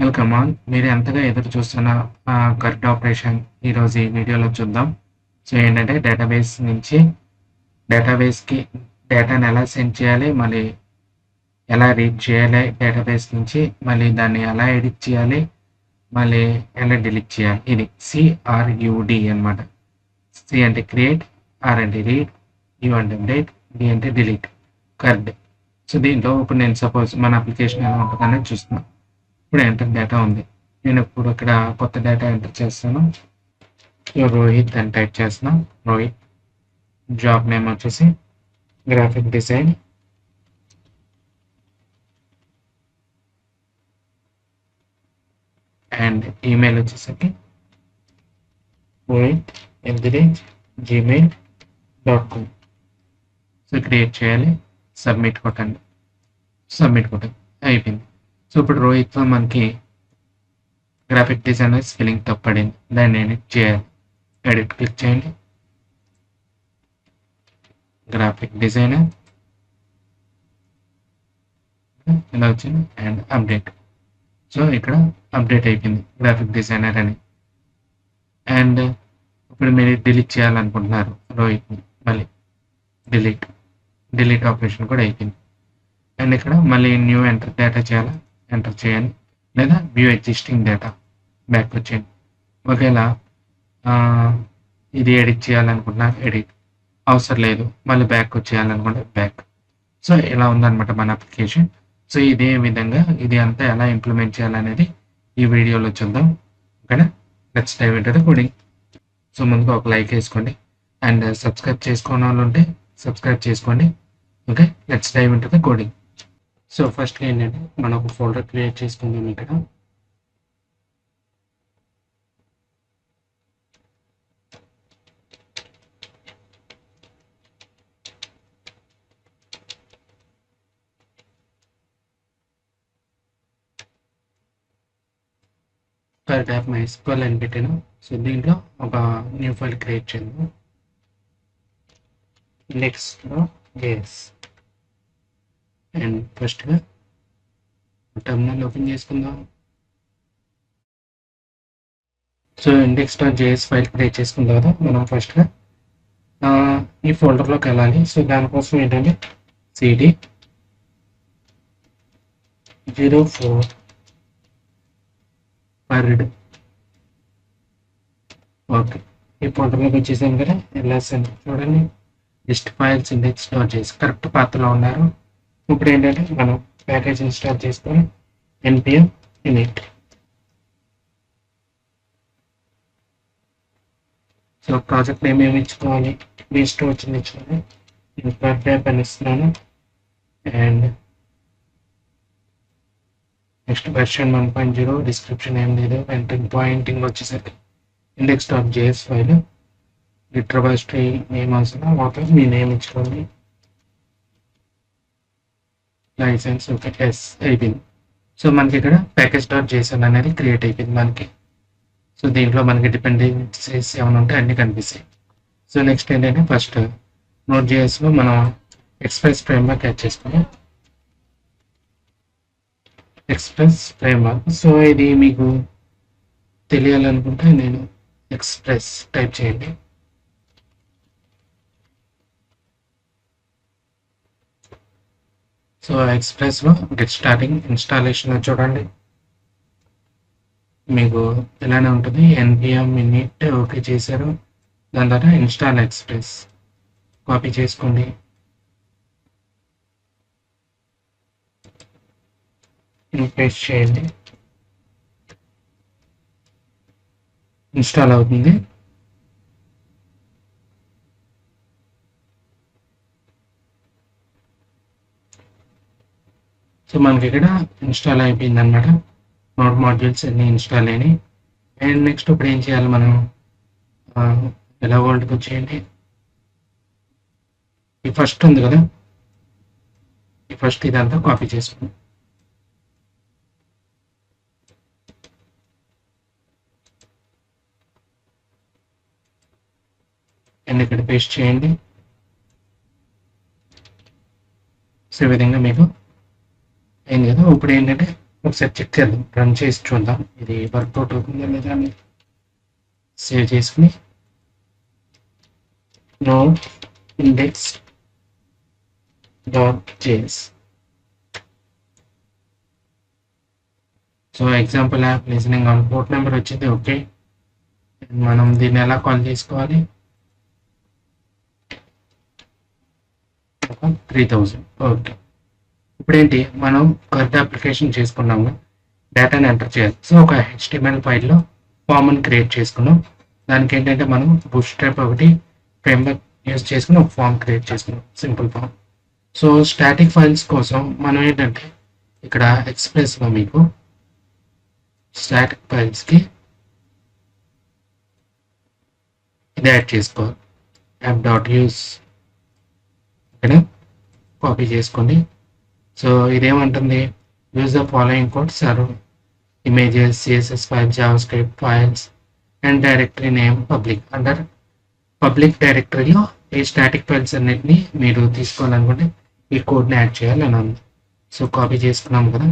Hello come on మీరు ఎంతగా ఎదురు చూస్తున్న కరెక్ట్ ఆపరేషన్ ఈరోజు ఈ వీడియోలో చూద్దాం. సో ఏంటంటే డేటాబేస్ నుంచి డేటాబేస్కి డేటాను ఎలా సెండ్ చేయాలి, మళ్ళీ ఎలా రీడ్ చేయాలి, డేటాబేస్ నుంచి మళ్ళీ దాన్ని ఎలా ఎడిట్ చేయాలి, మళ్ళీ ఎలా డిలీట్ చేయాలి. ఇది సిఆర్యుడి అనమాట. సి అంటే క్రియేట్, ఆర్ అంటే రీడ్, యు అంటే అప్డేట్, డి అంటే డిలీట్, కర్డ్. సో దీంట్లో ఇప్పుడు నేను సపోజ్ మన అప్లికేషన్ ఎలా ఉంటుందనేది చూస్తున్నాను. ఇప్పుడు ఎంటర్ డేటా ఉంది. నేను ఇప్పుడు ఇక్కడ కొత్త డేటా ఎంటర్ చేస్తాను. రోహిత్ అని టైప్ చేస్తున్నాను. రోహిత్ జాబ్ నేమ్ వచ్చేసి గ్రాఫిక్ డిజైన్ అండ్ ఈమెయిల్ వచ్చేసరికి rohit@gmail.com. సో క్రియేట్ చేయాలి, సబ్మిట్ కొట్టండి. అయిపోయింది. సో ఇప్పుడు రోహిత్లో మనకి గ్రాఫిక్ డిజైనర్ స్పెల్లింగ్ తప్పడింది, దాన్ని ఎడిట్ చేయాలి. ఎడిట్ క్లిక్ చేయండి, గ్రాఫిక్ డిజైనర్ ఇలా వచ్చింది అండ్ అప్డేట్. సో ఇక్కడ అప్డేట్ అయిపోయింది గ్రాఫిక్ డిజైనర్ అని. అండ్ ఇప్పుడు మీరు డిలీట్ చేయాలనుకుంటున్నారు రోహిత్ని, మళ్ళీ డిలీట్ ఆపరేషన్ కూడా అయిపోయింది. అండ్ ఇక్కడ మళ్ళీ న్యూ ఎంటర్ డేటా చేయాలా, ఎంటర్ చేయండి, లేదా వ్యూ ఎగ్జిస్టింగ్ డేటా బ్యాక్ వచ్చేయండి. ఒకవేళ ఇది ఎడిట్ చేయాలనుకుంటున్నా ఎడిట్ అవసరం లేదు, మళ్ళీ బ్యాక్ వచ్చేయాలనుకుంటే బ్యాక్. సో ఇలా ఉందన్నమాట మన అప్లికేషన్. సో ఇదే విధంగా ఇది అంతా ఎలా ఇంప్లిమెంట్ చేయాలనేది ఈ వీడియోలో చూద్దాం. ఓకేనా, let's dive into the coding. So ముందుగా ఒక లైక్ వేసుకోండి అండ్ సబ్స్క్రైబ్ చేసుకోని వాళ్ళు ఉంటే సబ్స్క్రైబ్ చేసుకోండి. Okay, let's dive into the coding. So first ఏంటంటే మనం ఒక ఫోల్డర్ క్రియేట్ చేసుకుందాం. ఇక్కడ ఫర్ ట్యాప్ MySQL అని పెట్టాను. సో దీంట్లో ఒక న్యూ ఫైల్ క్రియేట్ చేద్దాం. ఇండెక్స్లో జేఎస్ అండ్ ఫస్ట్గా టెర్మినల్ ఓపెన్ చేసుకుందాం. సో index.js ఫైల్ క్రియేట్ చేసుకున్న తర్వాత మనం ఫస్ట్గా ఈ ఫోల్డర్లోకి వెళ్ళాలి. సో దానికోసం ఏంటంటే cd 04 పర్డ్. ఓకే, ఈ ఫోల్డర్లోకి వచ్చేసాను కదా. LSN చూడండి, లిస్ట్ ఫైల్స్ index.js కరెక్ట్ పాత్రలో ఉన్నారు. ఇప్పుడు ఏంటంటే మనం ప్యాకేజ్ ఇన్స్టాల్ చేసుకొని npm init. So project name ఏమి ఇచ్చుకోవాలి, మీ ఇష్టం వచ్చింది ఇచ్చుకోవాలి. నేను పర్ ట్యాప్ అని ఇస్తున్నాను. అండ్ నెక్స్ట్ వెర్షన్ 1.0, డిస్క్రిప్షన్ ఏం లేదు. ఎంటరింగ్ పాయింటింగ్ వచ్చేసరికి index.js ఫైల్, రిట్రబస్ట్రీ నేమ్ అవసరం, వాటర్ మీ నేమ్ ఇచ్చుకోండి, లైసెన్స్. ఓకే, ఎస్ అయిపోయింది. సో మనకి ఇక్కడ ప్యాకేజ్.json అనేది క్రియేట్ అయిపోయింది మనకి. సో దీంట్లో మనకి డిపెండెన్సీస్ ఏమైనా ఉంటే అన్నీ కనిపిస్తాయి. సో నెక్స్ట్ ఏంటంటే ఫస్ట్ Node.jsలో మనం ఎక్స్ప్రెస్ ఫ్రేమ్వర్క్ యాడ్ చేసుకున్నాం. ఎక్స్ప్రెస్ ఫ్రేమ్వర్క్, సో ఇది మీకు తెలియాలనుకుంటే నేను ఎక్స్ప్రెస్ టైప్ చేయండి. సో ఎక్స్ప్రెస్లో గెట్ స్టార్టింగ్ ఇన్స్టాలేషన్ చూడండి, మీకు ఇలానే ఉంటుంది. npm init ఓకే చేశారు. దాని తర్వాత ఇన్స్టాల్ ఎక్స్ప్రెస్ కాపీ చేసుకోండి. పేస్ట్ చేయండి, ఇన్స్టాల్ అవుతుంది. సో మనకి ఇక్కడ ఇన్స్టాల్ అయిపోయింది అనమాట. నోడ్ మాడ్యూల్స్ అన్ని ఇన్స్టాల్ అయినాయి. అండ్ నెక్స్ట్ ఇప్పుడు ఏం చేయాలి, మనం ఎలా వరల్డ్కి వచ్చేయండి. ఈ ఫస్ట్ ఉంది కదా, ఈ ఫస్ట్ ఇదంతా కాపీ చేసుకోండి. అండ్ ఇక్కడ పేస్ట్ చేయండి. సో ఈ విధంగా మీకు అయింది కదా. ఇప్పుడు ఏంటంటే ఒకసారి చెక్ చేద్దాం, రన్ చేసి చూద్దాం ఇది వర్కౌట్ అవుతుందా లేదా అని. సేవ్ చేసుకుని note index dot JS. So example app listening on port number వచ్చింది. ఓకే, మనం దీన్ని ఎలా కాల్ చేసుకోవాలి? 3000. ఓకే, ఇప్పుడు ఏంటి, మనం కరెక్ట్ అప్లికేషన్ చేసుకున్నాము, డేటాని ఎంటర్ చేయాలి. సో ఒక HTML ఫైల్లో ఫామ్ని క్రియేట్ చేసుకున్నాం. దానికి ఏంటంటే మనం బూట్ స్ట్రాప్ ఒకటి ఫ్రేమ్వర్క్ యూజ్ చేసుకుని ఒక ఫామ్ క్రియేట్ చేసుకున్నాం, simple form. So static files కోసం మనం ఏంటంటే ఇక్కడ ఎక్స్ప్రెస్లో మీకు స్టాటిక్ ఫైల్స్కి ఇది యాడ్ చేసుకోవాలి, యాప్ డాట్ యూస్. ఇక్కడ కాపీ చేసుకోండి. సో ఇదేమంటుంది, use the following codes or images, CSS files, JavaScript files and directory name public. Under public డైరెక్టరీలో ఈ స్టాటిక్ ఫైల్స్ అన్నిటిని మీరు తీసుకోవాలనుకుంటే ఈ కోడ్ని యాడ్ చేయాలి అని ఉంది. సో కాపీ చేసుకున్నాం కదా,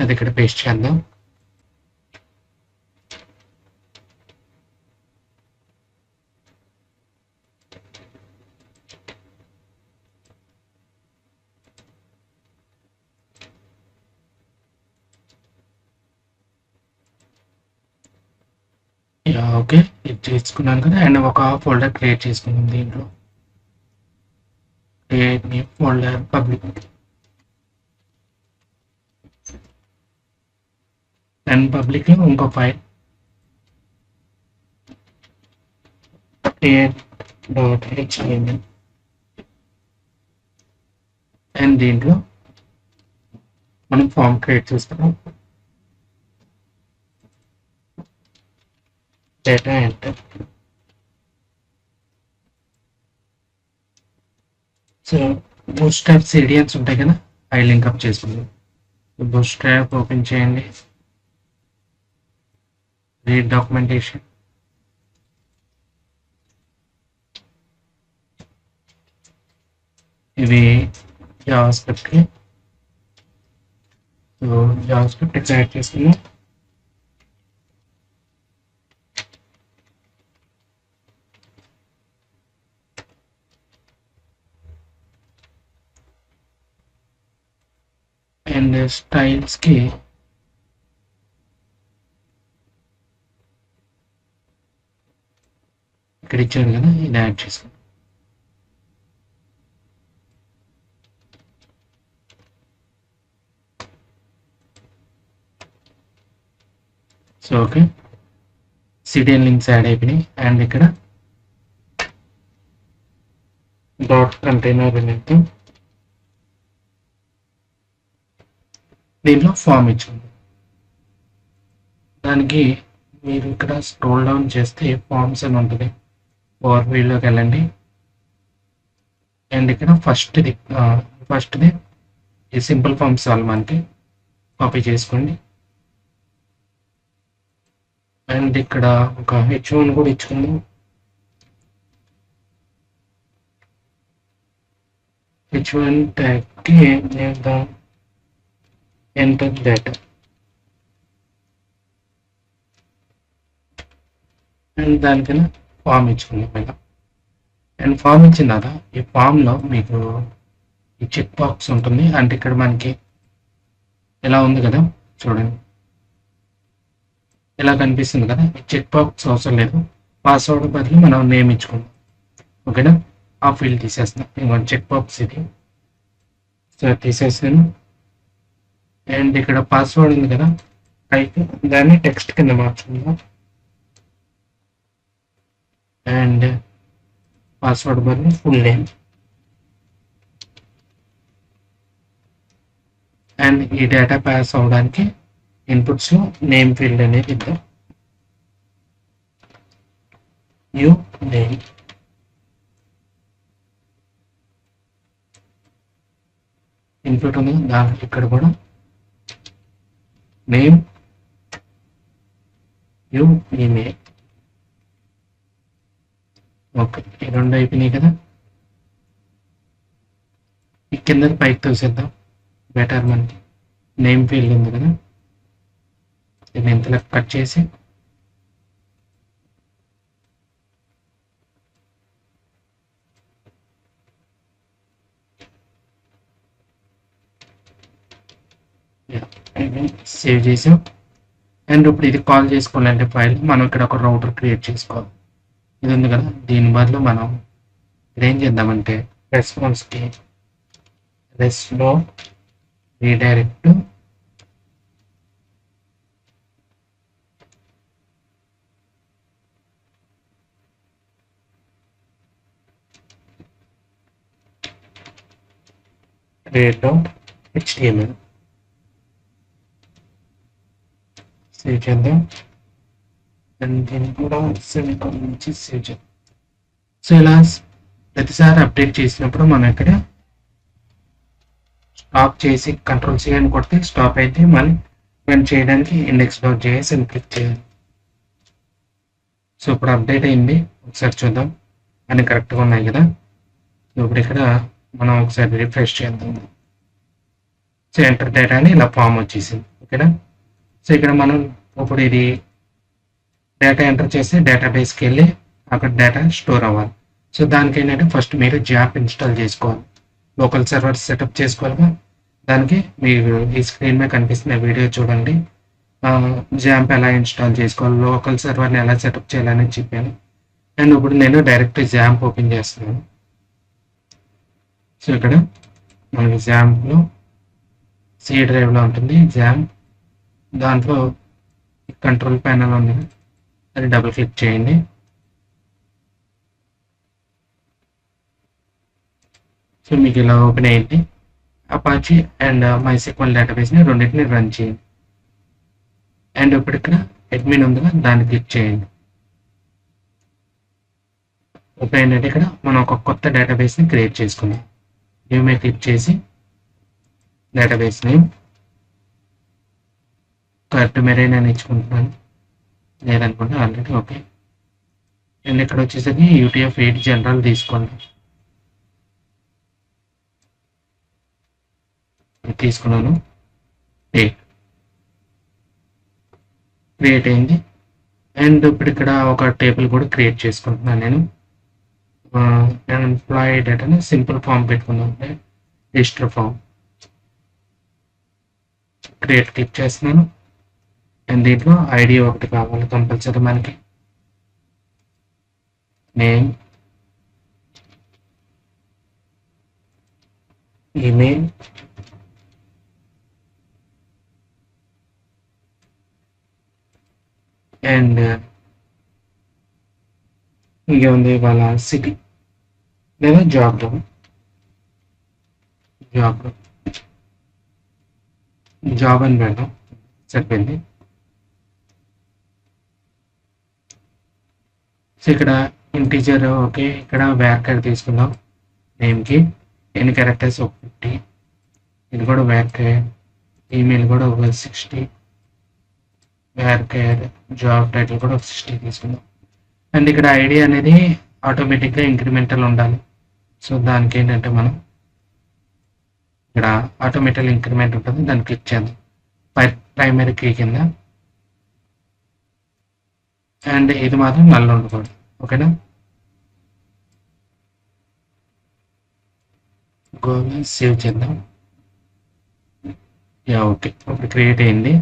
అది ఇక్కడ పేస్ట్ చేద్దాం. ఓకే, ఇది చేసుకున్నాను కదా. అండ్ ఒక ఫోల్డర్ క్రియేట్ చేసుకున్నాం. దీంట్లో create new folder public. And పబ్లిక్లో ఇంకో ఫైల్ create.html. అండ్ దీంట్లో మనం ఫామ్ క్రియేట్ చేసుకున్నాం. Data enter. So boot strap CDNs ఉంటాయి కదా, అవి లింక్అప్ చేసుకుందాం. బూట్ స్ట్రాప్ ఓపెన్ చేయండి, రీడ్ డాక్యుమెంటేషన్. ఇవి జావాస్క్రిప్ట్కి. సో జావాస్క్రిప్ట్ యాడ్ చేసుకున్నాం. అండ్ స్టైల్స్కి ఇక్కడ ఇచ్చాడు కదా, ఇది యాడ్ చేసుకుందాం. So okay, CDN links add అయిపోయినాయి. అండ్ ఇక్కడ డాట్ కంటైనర్ అనేది దీంట్లో ఫామ్ ఇచ్చింది. దానికి మీరు ఇక్కడ స్క్రోల్ డౌన్ చేస్తే ఫామ్స్ అని ఉంటుంది, ఓవర్వ్యూలోకి వెళ్ళండి. అండ్ ఇక్కడ ఫస్ట్ది ఈ సింపుల్ ఫామ్స్ చాలు, మనకి కాపీ చేసుకోండి. అండ్ ఇక్కడ ఒక H1 కూడా ఇచ్చుకుందాం. H1 ట్యాగ్కి ఏం చేద్దాం, ఎంటర్ డేటా. అండ్ దానికైనా ఫామ్ ఇచ్చుకుందాం ఇలా. అండ్ ఫామ్ ఇచ్చిన తర్వాత ఈ ఫామ్లో మీకు ఈ చెక్ బాక్స్ ఉంటుంది. అంటే ఇక్కడ మనకి ఎలా ఉంది కదా, చూడండి ఇలా కనిపిస్తుంది కదా. ఈ చెక్ బాక్స్ అవసరం లేదు, పాస్వర్డ్ బదులు మనం నేమ్ ఇచ్చుకుందాం. ఓకేనా, ఆ ఫీల్డ్ తీసేస్తున్నాం. ఇంకొక చెక్ బాక్స్ ఇది, సో తీసేసాను. అండ్ ఇక్కడ పాస్వర్డ్ ఉంది కదా, అయితే దాన్ని టెక్స్ట్ కింద మార్చుకుందాం. అండ్ పాస్వర్డ్ బదులు ఫుల్ నేమ్. అండ్ ఈ డేటా పాస్ అవడానికి ఇన్పుట్స్లో నేమ్ ఫీల్డ్ అనేది ఇద్దాం, యూ నేమ్. ఇన్పుట్ ఉంది దాంట్లో ఇక్కడ కూడా నేమ్, యూ ఈమెయిల్. ఓకే, ఈ రెండు అయిపోయినాయి కదా. ఈ కింద పైకి తోసేద్దాం. బెటర్ మనకి నేమ్ ఫీల్డ్ ఉంది కదా, దీన్ని ఇంతలో కట్ చేసి సేవ్ చేసాం. అండ్ ఇప్పుడు ఇది కాల్ చేసుకోవాలంటే ఫైల్ మనం ఇక్కడ ఒక రౌటర్ క్రియేట్ చేసుకోవాలి. ఇది ఉంది కదా, దీని బదులు మనం ఏం చేద్దామంటే రెస్పాన్స్కి రెస్లో రీడైరెక్ట్ HTML సేవ్ చేద్దాం. అండ్ దీన్ని కూడా సెమికాలన్ నుంచి సేవ్ చేద్దాం. సో ఇలా ప్రతిసారి అప్డేట్ చేసినప్పుడు మనం ఇక్కడ స్టాప్ చేసి Ctrl+C అని కొడితే స్టాప్ అయితే మళ్ళీ రన్ చేయడానికి index.js అని క్లిక్ చేయాలి. సో ఇప్పుడు అప్డేట్ అయింది, ఒకసారి చూద్దాం అన్ని కరెక్ట్గా ఉన్నాయి కదా. సో ఇప్పుడు ఇక్కడ మనం ఒకసారి రిఫ్రెష్ చేద్దాం. సో ఎంటర్ డేటా అని ఇలా ఫామ్ వచ్చేసింది. ఓకేనా. సో ఇక్కడ మనం ఇప్పుడు ఇది డేటా ఎంటర్ చేసి డేటాబేస్కి వెళ్ళి అక్కడ డేటా స్టోర్ అవ్వాలి. సో దానికి ఏంటంటే ఫస్ట్ మీరు జాప్ ఇన్స్టాల్ చేసుకోవాలి, లోకల్ సర్వర్ సెటప్ చేసుకోవాలి. దానికి మీరు ఈ స్క్రీన్ మీద కనిపిస్తున్న వీడియో చూడండి, జాంప్ ఎలా ఇన్స్టాల్ చేసుకోవాలి, లోకల్ సర్వర్ని ఎలా సెటప్ చేయాలని చెప్పాను. అండ్ ఇప్పుడు నేను డైరెక్ట్ జాంప్ ఓపెన్ చేస్తున్నాను. సో ఇక్కడ మనకి జాంప్లో సి డ్రైవ్లో ఉంటుంది జాంప్, దాంట్లో కంట్రోల్ ప్యానల్ ఉంది, అది డబుల్ క్లిక్ చేయండి. సో మీకు ఇలా ఓపెన్ అయ్యింది. అపాచీ అండ్ MySQL డేటాబేస్ని రెండింటిని రన్ చేయండి. అండ్ ఇప్పుడు ఇక్కడ అడ్మిన్ ఉందిగా, దాన్ని క్లిక్ చేయండి. ఓపెన్ ఏంటంటే ఇక్కడ మనం ఒక కొత్త డేటాబేస్ని క్రియేట్ చేసుకుందాం. న్యూ మీద క్లిక్ చేసి డేటాబేస్ నేమ్ కరెక్ట్ మెరైన్ అని ఇచ్చుకుంటున్నాను, లేదనుకుంటే ఆల్రెడీ ఓకే. అండ్ ఇక్కడ వచ్చేసరికి UTF-8 జనరల్ తీసుకోండి. తీసుకున్నాను, క్రియేట్ అయింది. అండ్ ఇప్పుడు ఇక్కడ ఒక టేబుల్ కూడా క్రియేట్ చేసుకుంటున్నాను నేను. ఎంప్లాయీ డేటాని సింపుల్ ఫామ్ పెట్టుకుందాం, రిజిస్టర్ ఫామ్. క్రియేట్ క్లిక్ చేస్తున్నాను. అండ్ దీంట్లో ఐడి ఒకటి కావాలి కంపల్సరీ మనకి, నేమ్, ఈమెయిల్, అండ్ ఇంకా ఉంది వాళ్ళ సిటీ లేదా జాబ్ అని పెడదాం, సరిపోయింది. సో ఇక్కడ ఇంటీజర్ ఓకే, ఇక్కడ వ్యాక్టర్ తీసుకుందాం. నేమ్కి ఎన్ని క్యారెక్టర్స్ 50, ఇది కూడా వ్యాక్టర్. ఈమెయిల్ కూడా ఒక 60, వ్యాక్టర్. జాబ్ టైటిల్ కూడా ఒక 60 తీసుకుందాం. అండ్ ఇక్కడ ఐడి అనేది ఆటోమేటిక్గా ఇంక్రిమెంటల్ ఉండాలి. సో దానికి ఏంటంటే మనం ఇక్కడ ఆటోమేటిక్ ఇంక్రిమెంట్ ఉంటుంది, దాన్ని క్లిక్ చేద్దాం ప్రైమరీ కీ కింద. అండ్ ఇది మాత్రం నల్ ఉండకూడదు, ఓకేనా. గోవా సేవ్ చేద్దాం. ఓకే, ఇప్పుడు క్రియేట్ అయింది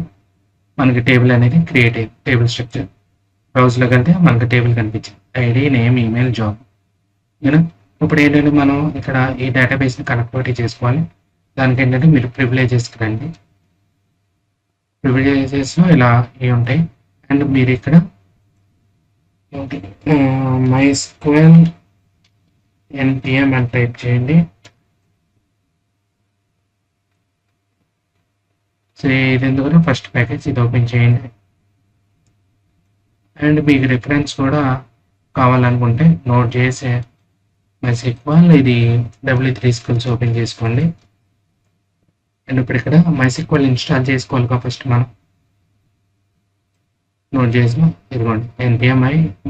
మనకి టేబుల్ అనేది, క్రియేట్ అయింది టేబుల్ స్ట్రక్చర్. బ్రౌజ్లోకి వెళ్తే మనకి టేబుల్ కనిపించింది, ఐడి, నేమ్, ఈమెయిల్, జాబ్. ఓకేనా. ఇప్పుడు ఏంటంటే మనం ఇక్కడ ఈ డేటాబేస్ని కనెక్టివిటీ చేసుకోవాలి. దానికి ఏంటంటే మీరు ప్రివిలేజెస్కి రండి. ప్రివిలేజెస్లో ఇలా ఇవి ఉంటాయి. అండ్ మీరు ఇక్కడ MySQL npm అని టైప్ చేయండి. సో ఇది ఎందుకంటే ఫస్ట్ ప్యాకేజ్, ఇది ఓపెన్ చేయండి. అండ్ మీకు రిఫరెన్స్ కూడా కావాలనుకుంటే నోట్ చేసే MySQL ఇది W3 Skills ఓపెన్ చేసుకోండి. అండ్ ఇప్పుడు ఇక్కడ MySQL ఇన్స్టాల్ చేసుకోవాలి ఫస్ట్ మనం. నోట్ చేసిన ఇదిగోండి npm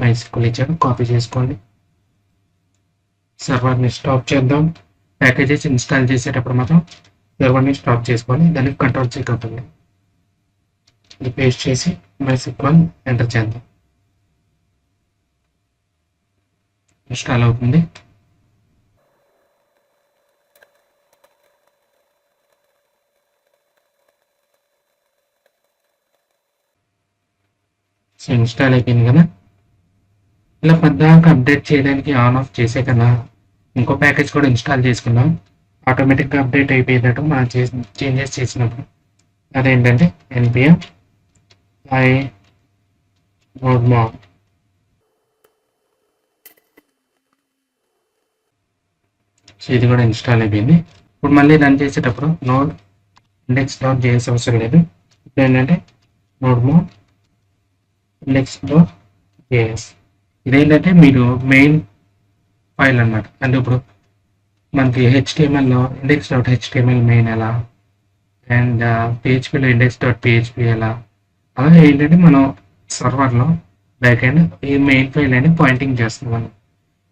MySQL ఇచ్చాడు, కాపీ చేసుకోండి. సర్వర్ని స్టాప్ చేద్దాం. ప్యాకేజెస్ ఇన్స్టాల్ చేసేటప్పుడు మాత్రం సర్వర్ని స్టాప్ చేసుకోవాలి, దానికి Ctrl+C కొట్టండి. ఇది పేస్ట్ చేసి MySQL ఎంటర్ చేద్దాం. ఇన్స్టాల్ అవుతుంది. సో ఇన్స్టాల్ అయిపోయింది కదా. ఇలా పద్దాక అప్డేట్ చేయడానికి ఆన్ ఆఫ్ చేసే కన్నా ఇంకో ప్యాకేజ్ కూడా ఇన్స్టాల్ చేసుకున్నాం. ఆటోమేటిక్గా అప్డేట్ అయిపోయేటట్టు మనం చేంజెస్ చేసినప్పుడు అదేంటంటే npm i nodemon. సో ఇది కూడా ఇన్స్టాల్ అయిపోయింది. ఇప్పుడు మళ్ళీ రన్ చేసేటప్పుడు నోడ్ index.js అవసరం లేదు. ఇప్పుడు ఏంటంటే nodemon index.js. ఇదేంటంటే మీరు మెయిన్ ఫైల్ అన్నమాట. అంటే ఇప్పుడు మనకి HTMLలో index.html మెయిన్ ఎలా అండ్ PHPలో index.php ఎలా, అలాగే ఏంటంటే మనం సర్వర్లో బ్యాక్ ఎండ్ ఈ మెయిన్ ఫైల్ అని పాయింటింగ్ చేస్తుంది. మనం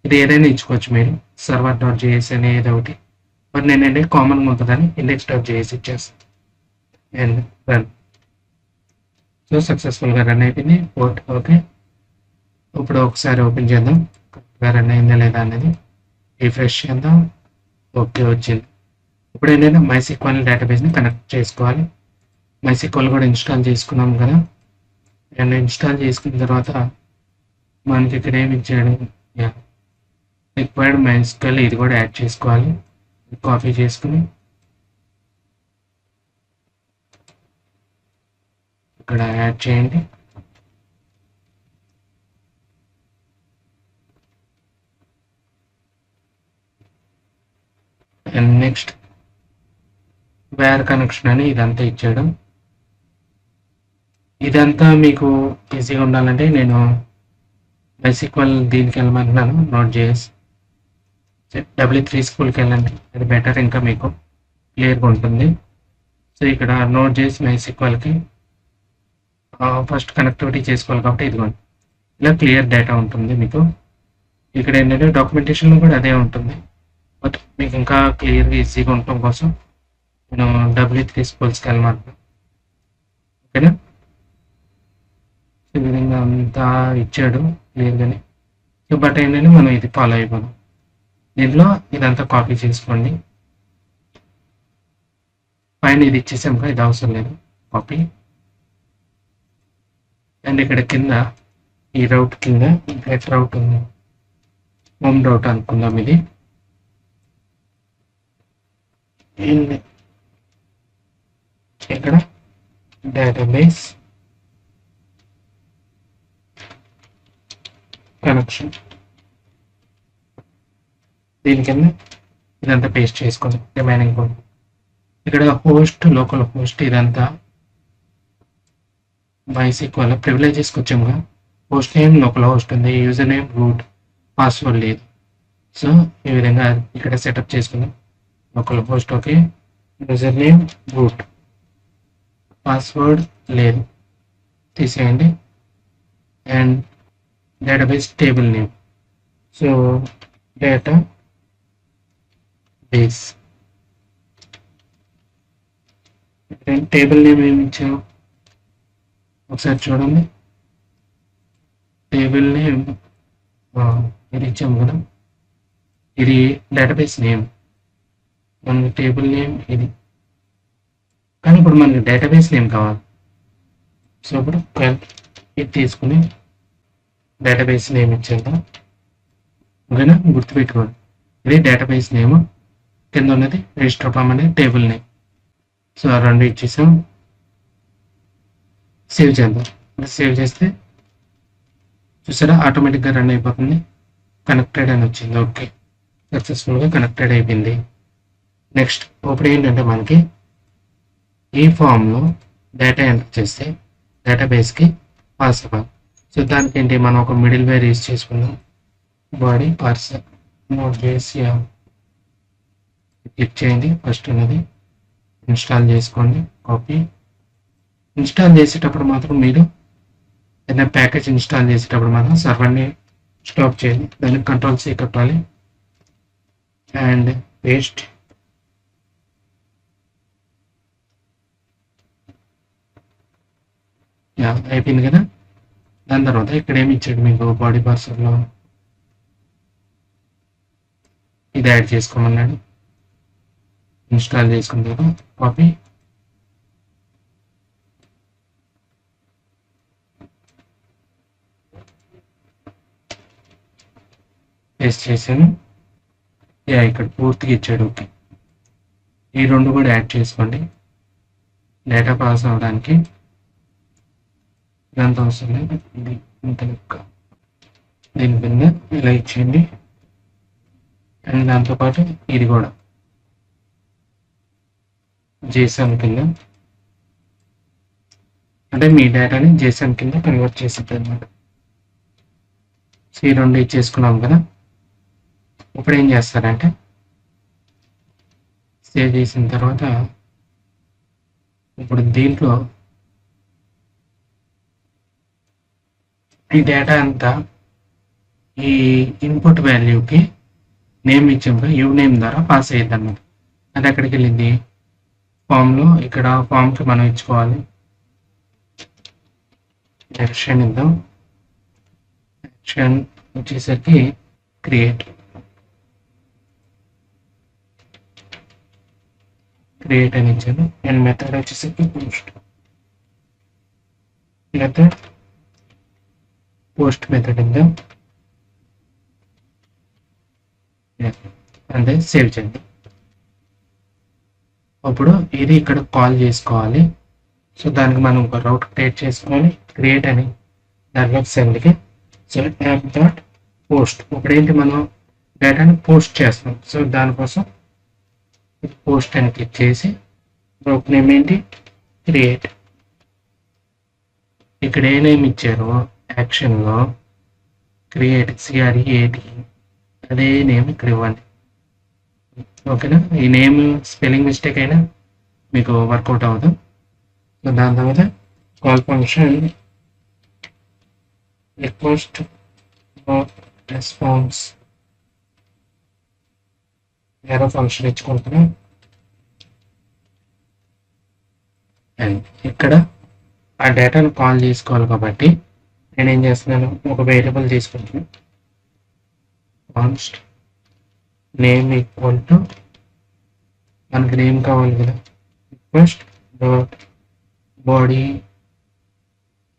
ఇది ఏదైనా ఇచ్చుకోవచ్చు. మీరు server.js అని ఏదో ఒకటి, మరి నేనంటే కామన్గా ఉంటుందని index.js ఇచ్చేస్తాను అండ్ రన్. సో సక్సెస్ఫుల్గా రన్ అయిపోయింది. Port okay. ఇప్పుడు ఒకసారి ఓపెన్ చేద్దాం రన్ అయిందా లేదా అనేది. రిఫ్రెష్ చేద్దాం. ఓకే వచ్చింది. ఇప్పుడు ఏంటంటే MySQL డేటాబేస్ని కనెక్ట్ చేసుకోవాలి. MySQL కూడా ఇన్స్టాల్ చేసుకున్నాం కదా. అండ్ ఇన్స్టాల్ చేసుకున్న తర్వాత మనకి ఇక్కడ ఏమి ఇచ్చాడు, రిక్వైర్డ్ MySQL ఇది కూడా యాడ్ చేసుకోవాలి. కాపీ చేసుకుని ఇక్కడ యాడ్ చేయండి. అండ్ నెక్స్ట్ వేర్ కనెక్షన్ అని ఇదంతా ఇచ్చాడు. ఇదంతా మీకు ఈజీగా ఉండాలంటే నేను MySQL దీనికి వెళ్ళమంటున్నాను. Node.js W3 స్కూల్కి వెళ్ళండి, అది బెటర్, ఇంకా మీకు క్లియర్గా ఉంటుంది. సో ఇక్కడ Node.js MySQLకి ఫస్ట్ కనెక్టివిటీ చేసుకోవాలి కాబట్టి ఇదిగోండి ఇలా క్లియర్ డేటా ఉంటుంది మీకు. ఇక్కడ ఏంటంటే డాక్యుమెంటేషన్లో కూడా అదే ఉంటుంది. బట్ మీకు ఇంకా క్లియర్గా ఈజీగా ఉండటం కోసం నేను W3 స్కూల్స్కి వెళ్ళమంటున్నాను. ఓకేనా. ఈ విధంగా అంతా ఇచ్చాడు క్లియర్గానే. సో బట్ ఏంటంటే మనం ఇది ఫాలో అయిపోదాం. దీంట్లో ఇదంతా కాపీ చేసుకోండి. పైన ఇది ఇచ్చేసాం కదా, ఇది అవసరం లేదు, కాపీ. అండ్ ఇక్కడ కింద ఈ రౌట్ కింద గెట్ రౌట్ ఉంది, హోమ్ రౌట్ అనుకుందాం ఇది. అండ్ ఇక్కడ డేటాబేస్ కనెక్షన్ దీని కింద ఇదంతా పేస్ట్ చేసుకోండి రిమైనింగ్ కోడ్. ఇక్కడ హోస్ట్, లోకల్ హోస్ట్, ఇదంతా MySQL ప్రివిలేజెస్కి వచ్చాముగా. హోస్ట్ నేమ్ లోకల్ హోస్ట్ ఉంది, యూజర్ నేమ్ రూట్, పాస్వర్డ్ లేదు. సో ఈ విధంగా ఇక్కడ సెటప్ చేసుకుందాం. Local host okay, user name root, password లేదు, తీసేయండి. And database table name, so data base. Table name ఏమి ఇచ్చాము ఒకసారి చూడండి. టేబుల్ నేమ్ ఇది ఇచ్చాము కదా, ఇది డేటాబేస్ నేమ్, మనకి టేబుల్ నేమ్ ఇది. కానీ ఇప్పుడు మనకి డేటాబేస్ నేమ్ కావాలి. సో ఇప్పుడు ఇది తీసుకుని డేటాబేస్ నేమ్ ఇచ్చేద్దాం. ఓకేనా, గుర్తుపెట్టుకోండి ఇది డేటాబేస్ నేమ్, కింద ఉన్నది రిజిస్టర్ ఫామ్ అనేది టేబుల్ నేమ్. సో ఆ రెండు ఇచ్చేసాం. సేవ్ చేద్దాం. సేవ్ చేస్తే చూసారా ఆటోమేటిక్గా రన్ అయిపోతుంది. కనెక్టెడ్ అని వచ్చింది. ఓకే, సక్సెస్ఫుల్గా కనెక్టెడ్ అయిపోయింది. నెక్స్ట్ ఇప్పుడు ఏంటంటే మనకి ఈ ఫామ్లో డేటా ఎంటర్ చేస్తే డేటాబేస్కి పాస్ అవ్వాలి. సో దానికి ఏంటి, మనం ఒక మిడిల్ వేర్ యూజ్ చేసుకుందాం. బాడీ పార్సల్ Node.js క్లిక్ చేయండి. ఫస్ట్ అనేది ఇన్స్టాల్ చేసుకోండి. కాపీ. ఇన్స్టాల్ చేసేటప్పుడు మాత్రం మీరు ఏదైనా ప్యాకేజ్ ఇన్స్టాల్ చేసేటప్పుడు మాత్రం సర్వర్ని స్టాప్ చేయండి. దానికి Ctrl+C కొట్టాలి అండ్ పేస్ట్. అయిపోయింది కదా. దాని తర్వాత ఇక్కడ ఏమి ఇచ్చాడు మీకు బాడీ పార్సల్లో ఇది యాడ్ చేసుకోమన్నాడు. ఇన్స్టాల్ చేసుకుంటారు. కాపీ పేస్ట్ చేశాను. ఇక్కడ పూర్తిగా ఇచ్చాడు. ఓకే, ఈ రెండు కూడా యాడ్ చేసుకోండి డేటా పాస్ అవ్వడానికి. ఇదంతా అవసరం లేదు, ఇది ఇంత లెక్క దీని కింద ఇలా ఇచ్చేయండి. అండ్ దాంతోపాటు ఇది కూడా జేసన్ కింద, అంటే మీ డేటాని జేసన్ కింద కన్వర్ట్ చేసేది అనమాట. ఈ రెండు ఇచ్చేసుకున్నాం కదా. ఇప్పుడు ఏం చేస్తారంటే సేవ్ చేసిన తర్వాత ఇప్పుడు దీంట్లో ఈ డేటా అంతా ఈ ఇన్పుట్ వాల్యూకి నేమ్ ఇచ్చాము, యూ నేమ్ ద్వారా పాస్ అయ్యింది అన్నమాట. అది ఎక్కడికి వెళ్ళింది ఫామ్లో. ఇక్కడ ఫామ్కి మనం ఇచ్చుకోవాలి. యాక్షన్ ఇద్దాం. యాక్షన్ వచ్చేసరికి క్రియేట్ అని ఇచ్చాను. అండ్ మెథడ్ వచ్చేసరికి పోస్ట్. మెథడ్ పోస్ట్ మెథడ్ ఇద్దాం. అంటే సేవ్ చేద్దాం. అప్పుడు ఇది ఇక్కడ కాల్ చేసుకోవాలి. సో దానికి మనం ఒక రౌట్ క్రియేట్ చేసుకోవాలి. క్రియేట్ అని దాంట్లో సెండ్కి. So app dot post. ఇప్పుడు ఏంటి మనం డేటాని పోస్ట్ చేస్తాం. సో దానికోసం పోస్ట్ అని క్లిక్ చేసి రౌట్ నేమ్ ఏంటి క్రియేట్. ఇక్కడ ఏ నేమ్ ఇచ్చారో యాక్షన్లో క్రియేట్ CREAT అదే నేమ్ ఇక్కడ ఇవ్వండి. ఓకేనా. ఈ నేమ్ స్పెల్లింగ్ మిస్టేక్ అయినా మీకు వర్కౌట్ అవ్వదు. సో దాని తర్వాత call function request response arrow function ఇచ్చుకుంటున్నాం. అండ్ ఇక్కడ ఆ డేటాను కాల్ చేసుకోవాలి కాబట్టి నేనేం చేస్తున్నాను, ఒక వేరియబుల్ తీసుకుంటున్నాను. కాన్స్ట్ నేమ్ ఈక్వల్ టు మనకి నేమ్ కావాలి కదా, request dot body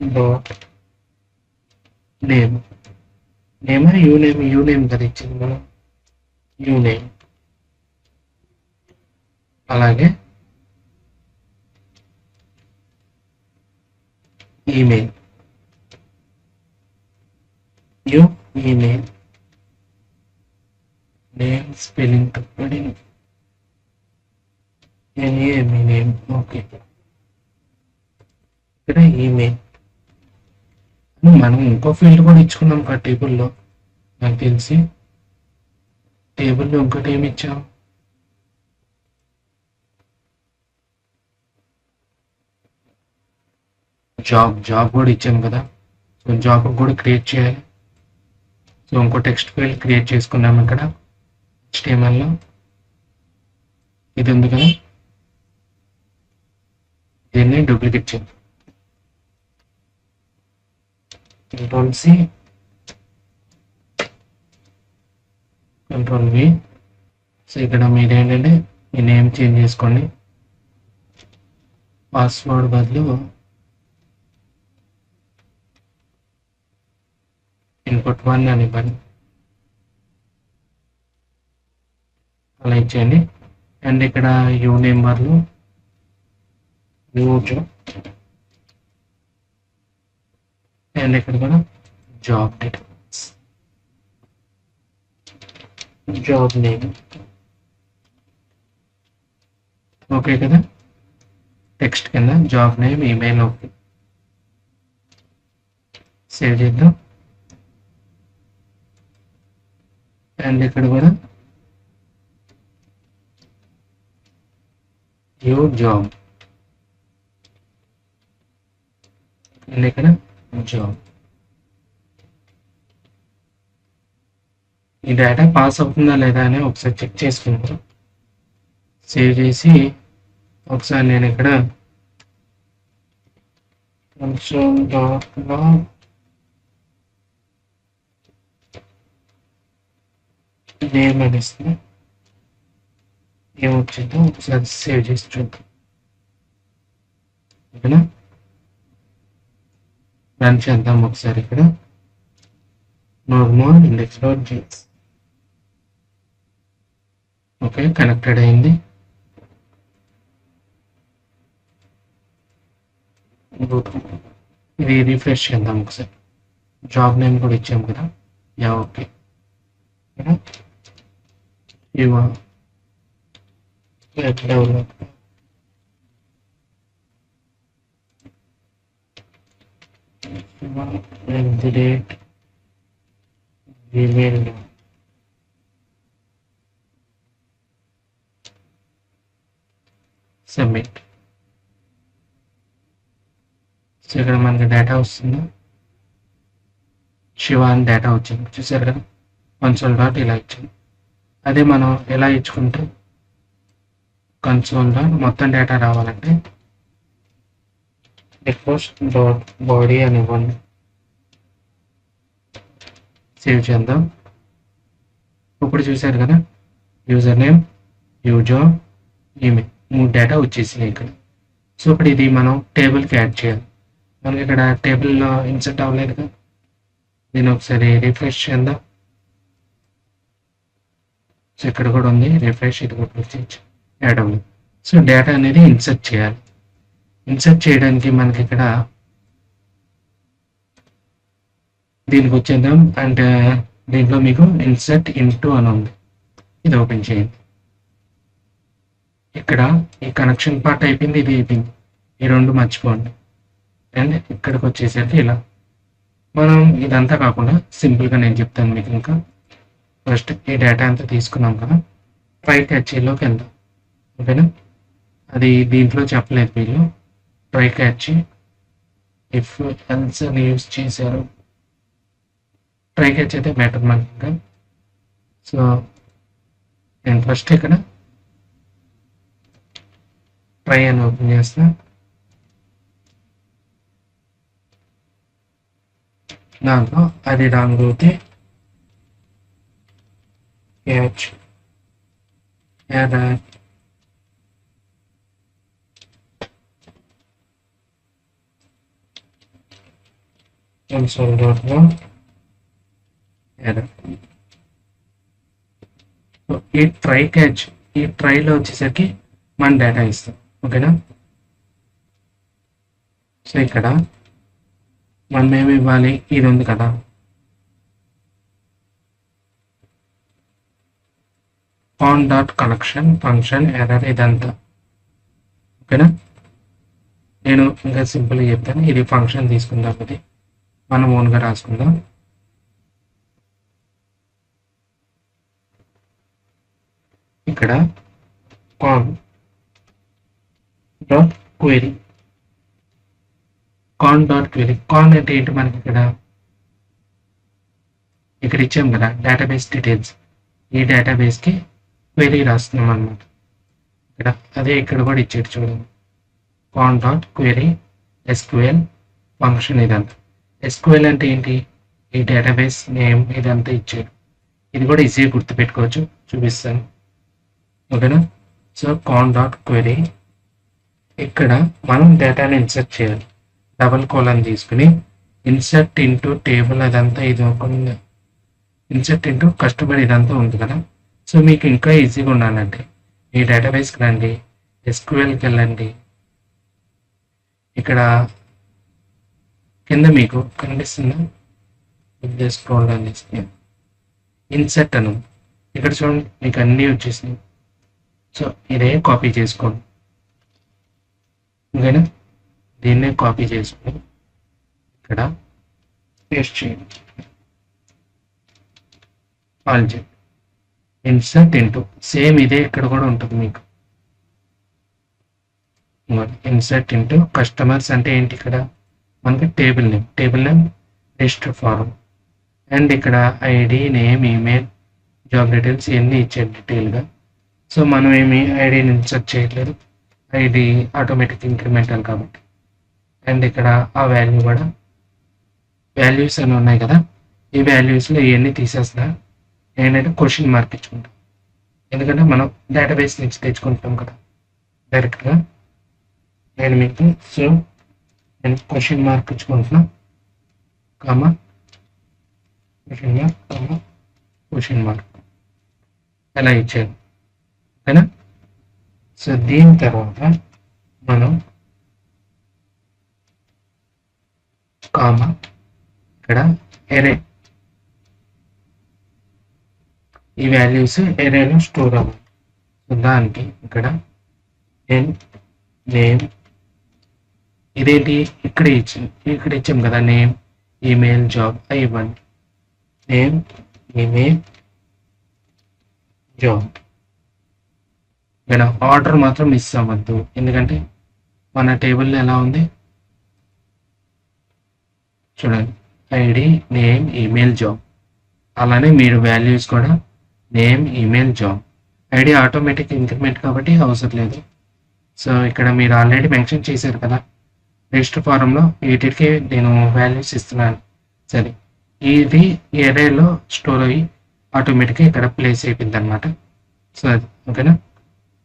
dot name. Name u name కదా ఇచ్చింది మనం, యూ నేమ్. అలాగే email, u email. Name spelling తప్పడి మీ నేమ్. ఓకే, ఇక్కడ ఈమెయిల్. మనం ఇంకో ఫీల్డ్ కూడా ఇచ్చుకున్నాం ఆ టేబుల్లో. నాకు తెలిసి టేబుల్లో ఇంకోటి ఏమి ఇచ్చాం, జాబ్ కూడా ఇచ్చాం కదా. సో జాబ్ కూడా క్రియేట్ చేయాలి. సో ఇంకో టెక్స్ట్ ఫీల్డ్ క్రియేట్ చేసుకున్నాం ఇక్కడ HTML-లో. ఇది ఉంది కదా, దీన్ని డూప్లికేట్ చేయాలి. Ctrl+C Ctrl+V. సో ఇక్కడ మీరు ఏంటంటే ఈ నేమ్ చేంజ్ చేసుకోండి. పాస్వర్డ్ బదులు input 1 అని ఇవ్వండి. అలా ఇచ్చేయండి. అండ్ ఇక్కడ యూ నేమ్ బదులు అండ్ ఇక్కడ కూడా job details, job name. Okay కదా. టెక్స్ట్ కింద job name, email. Okay, save చేద్దాం. అండ్ ఇక్కడ కూడా యూ జాబ్ అండ్ ఇక్కడ జాబ్. ఈ డేటా పాస్ అవుతుందా లేదా అని ఒకసారి చెక్ చేసుకుంటాం. సేవ్ చేసి ఒకసారి నేను ఇక్కడ console.log నేమ్ అని ఇస్తే ఏమొచ్చిందో ఒకసారి సేవ్ చేసి చూద్దాం. ఓకేనా, రన్ చేద్దాం ఒకసారి. ఇక్కడ నార్మల్ index.js. ఓకే, కనెక్టెడ్ అయింది. ఇది రిఫ్రెష్ చేద్దాం ఒకసారి. జాబ్ నేమ్ కూడా ఇచ్చాం కదా. Yeah, okay. Web develop gmail. Submit. So ఇక్కడ మనకి డేటా వస్తుంది. శివ అని డేటా వచ్చింది, చూసారు కదా. కన్సోల్ డాట్ ఇలా ఇచ్చింది. అదే మనం ఎలా ఇచ్చుకుంటే కన్సోల్ డాట్ మొత్తం డేటా రావాలంటే రిక్వెస్ట్ డాట్ బాడీ అని ఇవ్వండి. సేవ్ చేద్దాం. ఇప్పుడు చూసారు కదా, user name, user, email, 3 data వచ్చేసినాయి ఇక్కడ. సో ఇప్పుడు ఇది మనం టేబుల్కి యాడ్ చేయాలి. మనకి ఇక్కడ టేబుల్లో ఇన్సర్ట్ అవ్వలేదు కదా. దీన్ని ఒకసారి రిఫ్రెష్ చేద్దాం. సో ఇక్కడ కూడా ఉంది రిఫ్రెష్, ఇది కూడా యాడ్ అవ్వలేదు. సో డేటా అనేది ఇన్సర్ట్ చేయాలి. ఇన్సర్ట్ చేయడానికి మనకి ఇక్కడ దీనికి వచ్చేద్దాం. అంటే దీంట్లో మీకు ఇన్సర్ట్ ఇంటూ అని ఉంది, ఇది ఓపెన్ చేయండి. ఇక్కడ ఈ కనెక్షన్ పార్ట్ అయిపోయింది, ఇది అయిపోయింది. ఈ రెండు మర్చిపోండి. అండ్ ఇక్కడికి వచ్చేసరికి ఇలా మనం ఇదంతా కాకుండా సింపుల్గా నేను చెప్తాను మీకు. ఇంకా ఫస్ట్ ఈ డేటా అంతా తీసుకున్నాం కదా, ట్రై క్యాచ్లోకి వెళ్దాం. ఓకేనా, అది దీంట్లో చెప్పలేదు వీళ్ళు. ట్రై క్యాచ్ ఇఫ్ ఎల్స్ అని యూజ్ చేశారు. ట్రై క్యాచ్ అయితే బెటర్ మనకి ఇంకా. సో నేను ఫస్ట్ ఇక్కడ ట్రై అని ఓపెన్ చేస్తా. దాంట్లో అది రాంగ్ అవుతే క్యాచ్ ఎర్రర్ console.log ఎర్రర్. ఈ ట్రై క్యాచ్, ఈ ట్రైలో వచ్చేసరికి మన డేటా ఇస్తాం. ఓకేనా, సో ఇక్కడ మనం ఏమి ఇవ్వాలి, ఇది ఉంది కదా, on dot connection function error ఇదంతా. ఓకేనా, నేను ఇంకా సింపుల్గా చెప్తాను. ఇది ఫంక్షన్ తీసుకుందాం, ఇది మనం ఓన్గా రాసుకుందాం. ఇక్కడ కాన్ డాట్ క్వెరీ, కాన్ డాట్ క్వెరీ. కాన్ అంటే ఏంటి మనకి ఇక్కడ ఇచ్చాం కదా డేటాబేస్ డీటెయిల్స్. ఈ డేటాబేస్కి క్వెరీ రాస్తున్నాం అన్నమాట. ఇక్కడ అదే ఇక్కడ కూడా ఇచ్చాడు చూడండి, కాన్ డాట్ క్వెరీ ఎస్క్యూఎల్ ఫంక్షన్. ఇదంతా ఎస్క్యూఎల్ అంటే ఏంటి, ఈ డేటాబేస్ నేమ్ ఇదంతా ఇచ్చాడు. ఇది కూడా ఈజీగా గుర్తుపెట్టుకోవచ్చు, చూపిస్తాను. ఓకేనా, సో కాన్ డాట్ క్వెరీ, ఇక్కడ మనం డేటాని ఇన్సర్ట్ చేయాలి. డబల్ కోలన్ తీసుకుని ఇన్సర్ట్ ఇంటూ టేబుల్ అదంతా ఇది ఒక ఇన్సర్ట్ ఇంటూ కస్టమర్ ఇదంతా ఉంది కదా. సో మీకు ఇంకా ఈజీగా ఉండాలంటే ఈ డేటాబేస్కి రండి, ఎస్క్యూఎల్కి వెళ్ళండి. ఇక్కడ కింద మీకు కనిపిస్తుందా, స్క్రోల్ డౌన్ చేస్తే ఇన్సర్ట్ అను ఇక్కడ చూడండి, మీకు అన్నీ వచ్చేసినాయి. సో ఇదే కాపీ చేసుకోండి. ఓకేనా, దీన్నే కాపీ చేసుకుని ఇక్కడ పేస్ట్ చేయండి. ఆల్జెట్ ఇన్సర్ట్ ఇంటూ సేమ్ ఇదే ఇక్కడ కూడా ఉంటుంది మీకు. ఇన్సర్ట్ ఇంటూ కస్టమర్స్ అంటే ఏంటి, ఇక్కడ మనకి table name list form. And ఇక్కడ ID, name, email, job details ఇవన్నీ ఇచ్చారు డీటెయిల్గా. సో మనం ఏమి ఐడిని ఇన్సర్ట్ చేయట్లేదు, ఐడి ఆటోమేటిక్ ఇంక్రిమెంటల్ కాబట్టి అండ్ ఇక్కడ ఆ వాల్యూ కూడా వాల్యూస్ అని ఉన్నాయి కదా, ఈ వాల్యూస్లో ఇవన్నీ తీసేస్తా. ఏంటంటే క్వశ్చన్ మార్క్ ఇచ్చుకుంటాం, ఎందుకంటే మనం డేటాబేస్ నుంచి తెచ్చుకుంటాం కదా డైరెక్ట్గా. నేను మీకు సో నేను క్వశ్చన్ మార్క్ ఇచ్చుకుంటున్నా, comma question mark comma question mark ఎలా ఇచ్చాను, ఓకేనా. సో దీని తర్వాత మనం కామా ఇక్కడ ఎరే, ఈ వాల్యూస్ ఎరేలో స్టోర్ అవ్వాలి. సో దానికి ఇక్కడ నేమ్ ఇదేంటి ఇక్కడ ఇచ్చాం కదా, నేమ్ ఈమెయిల్ జాబ్ అవి ఇవ్వండి. Name email job. ఇక్కడ ఆర్డర్ మాత్రం మిస్ అవ్వద్దు, ఎందుకంటే మన టేబుల్లో ఎలా ఉంది చూడండి, ఐడి నేమ్ ఈమెయిల్ జాబ్. అలానే మీరు వాల్యూస్ కూడా name email job. ID automatic increment కాబట్టి అవసరం లేదు. సో ఇక్కడ మీరు ఆల్రెడీ మెన్షన్ చేశారు కదా రిజిస్టర్ ఫారంలో, వీటికి నేను వాల్యూస్ ఇస్తున్నాను. సరే, ఇది ఏరియాలో స్టోర్ అయ్యి ఆటోమేటిక్గా ఇక్కడ ప్లేస్ అయిపోయింది అనమాట. సో అది ఓకేనా.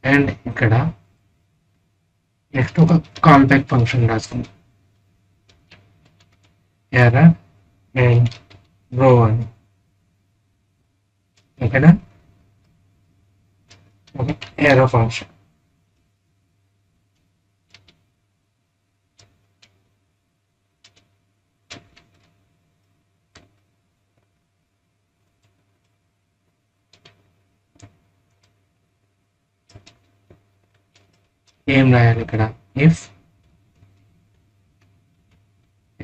అండ్ ఇక్కడ నెక్స్ట్ ఒక కాల్ బ్యాక్ ఫంక్షన్ రాసుకుందాం, ఎర్రర్ అండ్ రో అని, ఓకేనా. ఒక ఎర్రర్ ఫంక్షన్. ఏం రాయాలి ఇక్కడ, ఇఫ్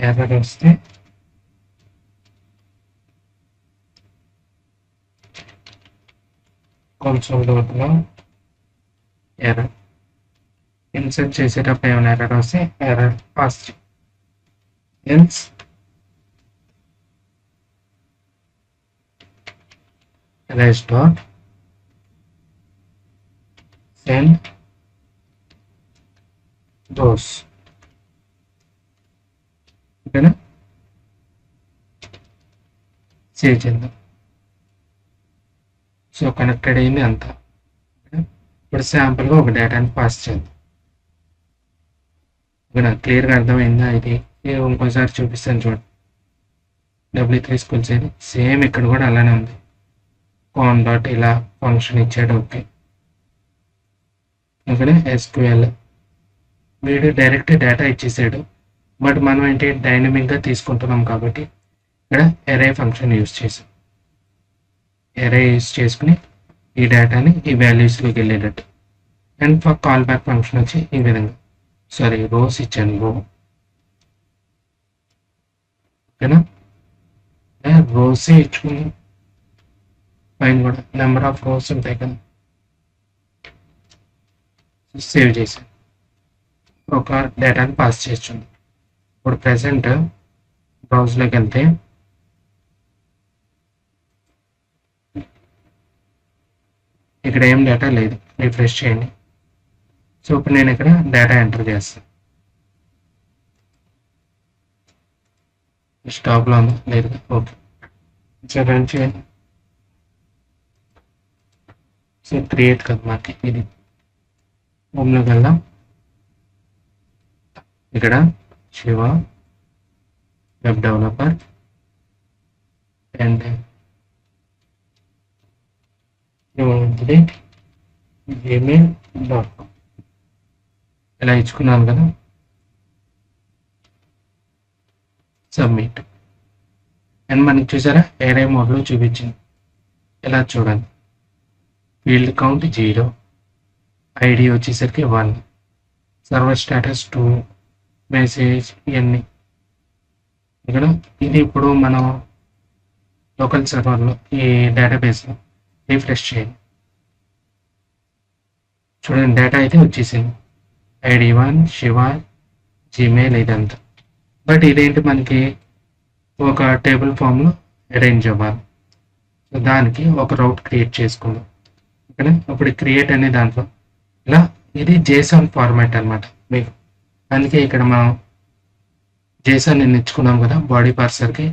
ఎర్రర్ వస్తే కన్సోల్.లో ఎర్రర్, ఇన్సర్ట్ చేసేటప్పుడు ఏమైనా ఎర్రర్ వస్తే error pass, else restore send those, ఓకేనా. సేవ్ చేద్దాం. సో కనెక్టెడ్ అయింది అంతా. ఇప్పుడు శాంపుల్గా ఒక డేటాని పాస్ చేద్దాం. ఇక్కడ క్లియర్గా అర్థమైందా, ఇది ఇంకోసారి చూపిస్తాను చూడండి. W3 స్కూల్స్ ఇది సేమ్ ఇక్కడ కూడా అలానే ఉంది. కాన్ డాట్ ఇలా ఫంక్షన్ ఇచ్చాడు, ఓకే. ఓకేనా. SQL వీడు డైరెక్ట్ డేటా ఇచ్చేసాడు, బట్ మనం ఏంటి డైనమిక్గా తీసుకుంటున్నాం కాబట్టి ఇక్కడ ఎరే ఫంక్షన్ యూజ్ చేసాం. ఎరే యూజ్ చేసుకుని ఈ డేటాని ఈ వాల్యూస్లోకి వెళ్ళేటట్టు. And for call back function వచ్చి ఈ విధంగా, సారీ రోస్ ఇచ్చాను, రో, ఓకేనా. రోసే ఇచ్చుకుని పైన కూడా నెంబర్ ఆఫ్ రోస్ ఉంటాయి కదా, సేవ్ చేశాను. ఒక డేటాని పాస్ చేస్తుంది. ఇప్పుడు ప్రెసెంట్ బ్రౌజ్లోకి వెళ్తే ఇక్కడ ఏం డేటా లేదు, రిఫ్రెష్ చేయండి. సో ఇప్పుడు నేను ఇక్కడ డేటా ఎంటర్ చేస్తాను. స్టాప్లో ఉందా లేదు, ఓకే. సో రన్ చేయండి. సో క్రియేట్ కదా మనకి ఇది. హోమ్లోకి వెళ్దాం. ఇక్కడ Shiva web developer and gmail.com ఇలా ఇచ్చుకున్నాను కదా. సబ్మిట్. అండ్ మనకి చూసారా ఏరే మోడ్లో చూపించింది. ఇలా చూడండి, ఫీల్డ్ కౌంట్ 0, ఐడి వచ్చేసరికి 1, సర్వర్ స్టేటస్ 2, మెసేజ్ ఇవన్నీ ఇక్కడ. ఇది ఇప్పుడు మనం లోకల్ సర్వర్లో ఈ డేటాబేస్లో రిఫ్రెష్ చేయండి. చూడండి డేటా అయితే వచ్చేసింది, ఐడి 1, శివ, జీమెయిల్ ఇదంతా. బట్ ఇదేంటి మనకి ఒక టేబుల్ ఫామ్లో అరేంజ్ అవ్వాలి. సో దానికి ఒక రౌట్ క్రియేట్ చేసుకుందాం. ఓకేనా. ఇప్పుడు క్రియేట్ అనే దాంట్లో ఇలా ఇది JSON ఫార్మాట్ అనమాట మీకు, అందుకే ఇక్కడ మనం జేసన్ నేను ఇచ్చుకున్నాం కదా బాడీ పార్సర్కి.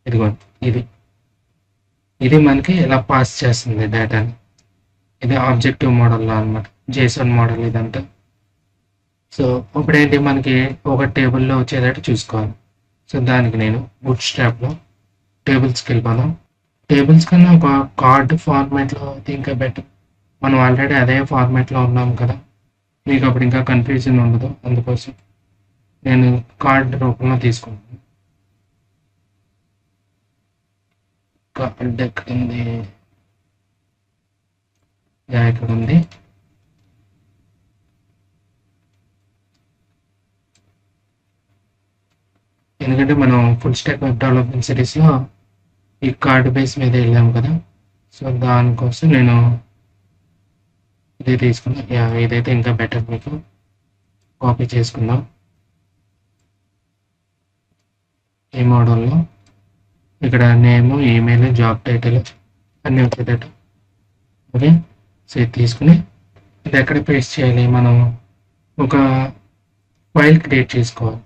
ఇదిగోండి ఇది మనకి ఇలా పాస్ చేస్తుంది డేటాని. ఇది ఆబ్జెక్టివ్ మోడల్లో అనమాట, జేసన్ మోడల్ ఇదంతా. సో ఇప్పుడేంటి మనకి ఒక టేబుల్లో వచ్చేటట్టు చూసుకోవాలి. సో దానికి నేను బూట్ స్ట్రాప్లో టేబుల్స్కి వెళ్ళిపోదాం. టేబుల్స్ కన్నా ఒక కార్డ్ ఫార్మాట్లో అయితే ఇంకా బెటర్. మనం ఆల్రెడీ అదే ఫార్మాట్లో ఉన్నాం కదా, మీకు అప్పుడు ఇంకా కన్ఫ్యూజన్ ఉండదు. అందుకోసం నేను కార్డ్ రూపంలో తీసుకుంటాను. కార్డ్ ఎక్కడ ఉంది? ఇక్కడ ఉంది. ఎందుకంటే మనం ఫుల్ స్టాక్ వెబ్ డెవలప్మెంట్ సిరీస్లో ఈ కార్డ్ బేస్ మీద వెళ్ళాము కదా, సో దానికోసం నేను ఇది తీసుకున్నా. ఇదైతే ఇంకా బెటర్, మీకు కాపీ చేసుకుందాం. ఈ మోడల్లో ఇక్కడ నేమ్, ఈమెయిల్, జాబ్ టైటిల్ అన్నీ వచ్చేటట్టు. ఓకే, సో ఇది తీసుకుని ఇది ఎక్కడ పేస్ట్ చేయాలి? మనం ఒక ఫైల్ క్రియేట్ చేసుకోవాలి.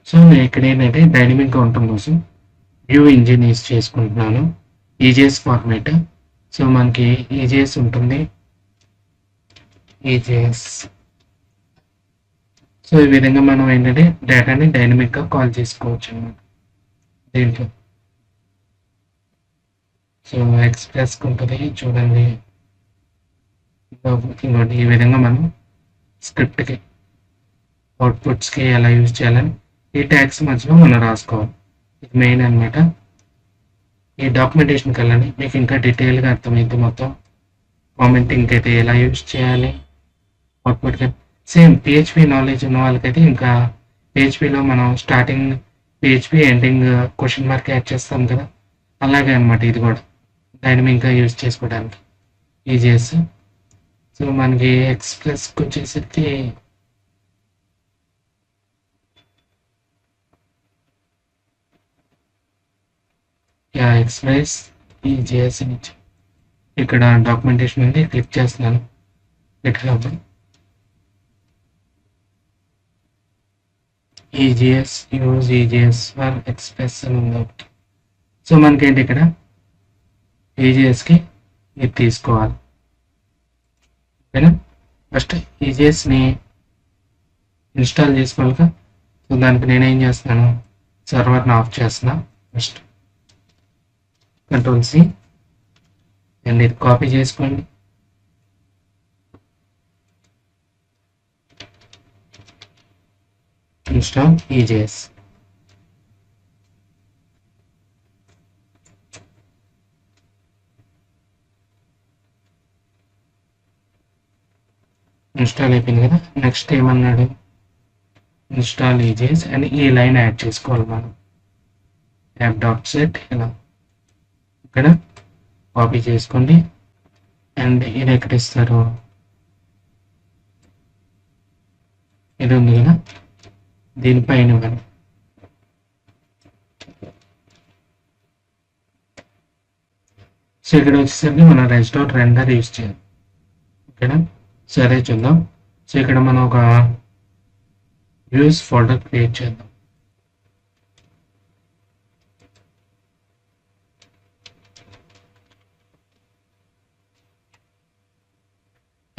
సో నేను ఇక్కడ ఏంటంటే డైనమిక్గా ఉండటం కోసం వ్యూ ఇంజిన్ యూజ్ చేసుకుంటున్నాను, ఈజీఎస్ ఫార్మేట్. సో మనకి ఈజీఎస్ ఉంటుంది, ఈజీఎస్. సో ఈ విధంగా మనం ఏంటంటే డేటాని డైనమిక్గా కాల్ చేసుకోవచ్చు అన్నమాట దీంట్లో. సో ఎక్స్ప్రెస్కి ఉంటుంది చూడండి. ఇంకోటి ఈ విధంగా మనం స్క్రిప్ట్కి అవుట్పుట్స్కి ఎలా యూజ్ చేయాలని ఈ ట్యాగ్స్ మధ్యలో మనం రాసుకోవాలి. ఇది మెయిన్ అనమాట. ఈ డాక్యుమెంటేషన్కి వెళ్ళండి, మీకు ఇంకా డీటెయిల్గా అర్థమైంది మొత్తం. కామెంటింగ్కి అయితే ఎలా యూజ్ చేయాలి, అవుట్పుట్కి సేమ్ పిహెచ్పి నాలెడ్జ్ ఉన్న వాళ్ళకైతే ఇంకా పిహెచ్పిలో మనం starting PHP ending question mark add చేస్తాం కదా, అలాగే అనమాట ఇది కూడా డైనమిక్గా యూజ్ చేసుకోవడానికి ఈజీఎస్. సో మనకి ఎక్స్ప్రెస్కి వచ్చేసరికి ఎక్స్ప్రెస్ ఈజీఎస్ నుంచి ఇక్కడ డాక్యుమెంటేషన్ ఉంది, క్లిక్ చేస్తున్నాను. GitHub EGS use EGS for express అని ఉంది ఒకటి. సో మనకేంటి ఇక్కడ ఈజీఎస్కి ఇది తీసుకోవాలి. ఓకేనా, ఫస్ట్ ఈజీఎస్ని ఇన్స్టాల్ చేసుకోవాలిగా. సో దానికి నేనేం చేస్తున్నాను, సర్వర్ని ఆఫ్ చేస్తున్నా. ఫస్ట్ Ctrl+C అండ్ ఇది కాపీ చేసుకోండి. Install EGS. ఇన్స్టాల్ అయిపోయింది కదా. నెక్స్ట్ ఏమన్నాడు, ఇన్స్టాల్ ఈజీఎస్ అని ఈ లైన్ యాడ్ చేసుకోవాలి మనం. app.set ఇలా ఇక్కడ కాపీ చేసుకోండి. అండ్ ఇది ఎక్కడ ఇస్తారు, ఇది ఉంది కదా, దీనిపైన ఇవ్వండి. సో ఇక్కడ వచ్చేసరికి మనం res.render యూజ్ చేయాలి. ఓకేనా, సరే చూద్దాం. సో ఇక్కడ మనం ఒక వ్యూస్ ఫోల్డర్ క్రియేట్ చేద్దాం.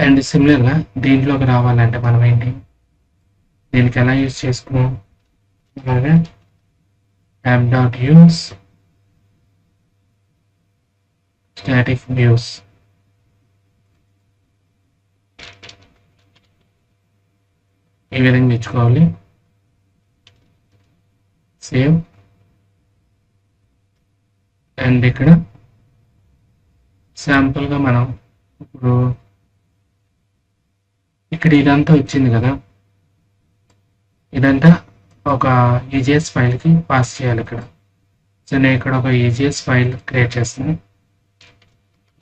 అండ్ సిమిలర్గా దీంట్లోకి రావాలంటే మనం ఏంటి, దీనికి ఎలా యూజ్ చేసుకున్నాం, అలాగే app.use స్టాటిక్ వ్యూస్. ఈ విధంగా ఇచ్చుకోవాలి. సేవ్. అండ్ ఇక్కడ శాంపుల్గా మనం ఇప్పుడు ఇక్కడ ఇదంతా వచ్చింది కదా, ఇదంతా ఒక ఈజీఎస్ ఫైల్కి పాస్ చేయాలి ఇక్కడ. సో నేను ఇక్కడ ఒక ఈజీఎస్ ఫైల్ క్రియేట్ చేస్తాను,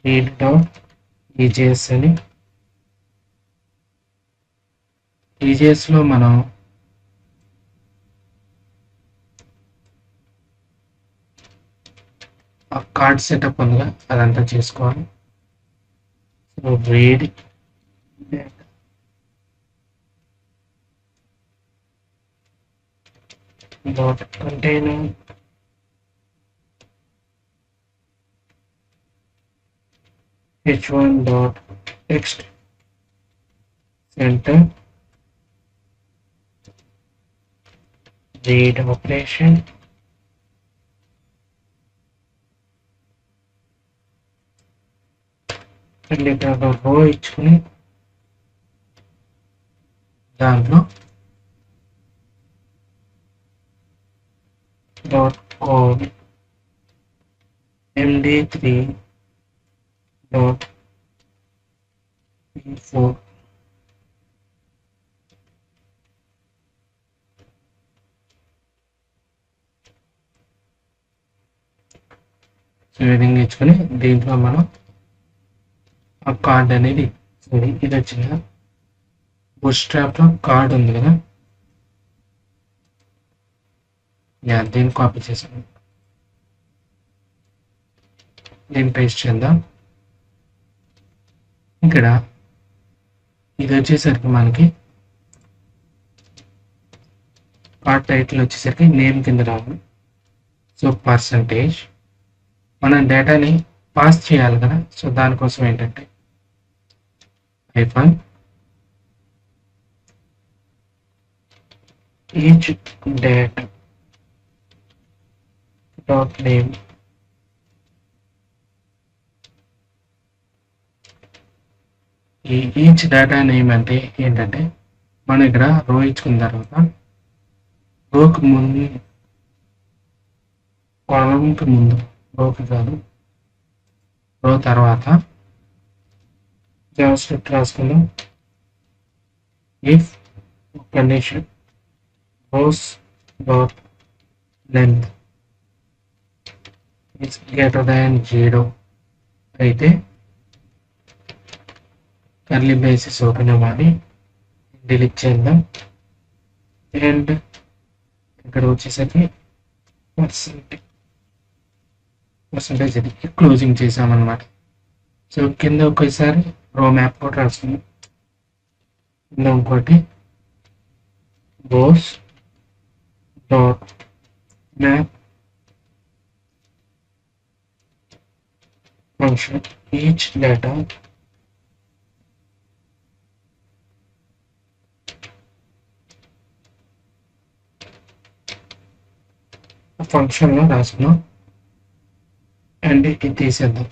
read.egs అని. ఈజీఎస్లో మనం ఆ కార్డ్ సెటప్ ఉందిగా అదంతా చేసుకోవాలి. So read dot container h1 dot text center read operation and ఇక్కడ ఒక రో ఇచ్చుకుని దాంట్లో dot code md3 dot p4 so ఈ విధంగా ఇచ్చుకొని దీంట్లో మనం ఆ కార్డ్ అనేది ఇది వచ్చింది బూట్స్ట్రాప్ లో కార్డ్ ఉంది కదా దీన్ని కాపీ చేసాను దీన్ని పేస్ట్ చేద్దాం ఇక్కడ ఇది వచ్చేసరికి మనకి కార్డ్ టైటిల్ వచ్చేసరికి నేమ్ కింద రావాలి సో పర్సంటేజ్ మనం డేటాని పాస్ చేయాలి కదా సో దానికోసం ఏంటంటే hyphen each data dot name ఈ ఈచ్ డేటా నేమ్ అంటే ఏంటంటే మనం ఇక్కడ రో ఇచ్చుకున్న తర్వాత రోకి ముందు కాలంకి ముందు రోకి కాదు రో తర్వాత జావా స్క్రిప్ట్ రాసుకుందాం if condition rows dot length is greater than 0 అయితే కర్లీ బ్రేసెస్ ఓపెన్ అవ్వాలి డిలీట్ చేద్దాం అండ్ ఇక్కడ వచ్చేసరికి పర్సంటేజ్ ఇది క్లోజింగ్ చేసామన్నమాట సో కింద ఒకేసారి రో మ్యాప్ కూడా రాసుకుందాం కింద ఇంకోటి rows dot map function each data function లో రాసుకున్నాం అండ్ ఇది తీసేద్దాం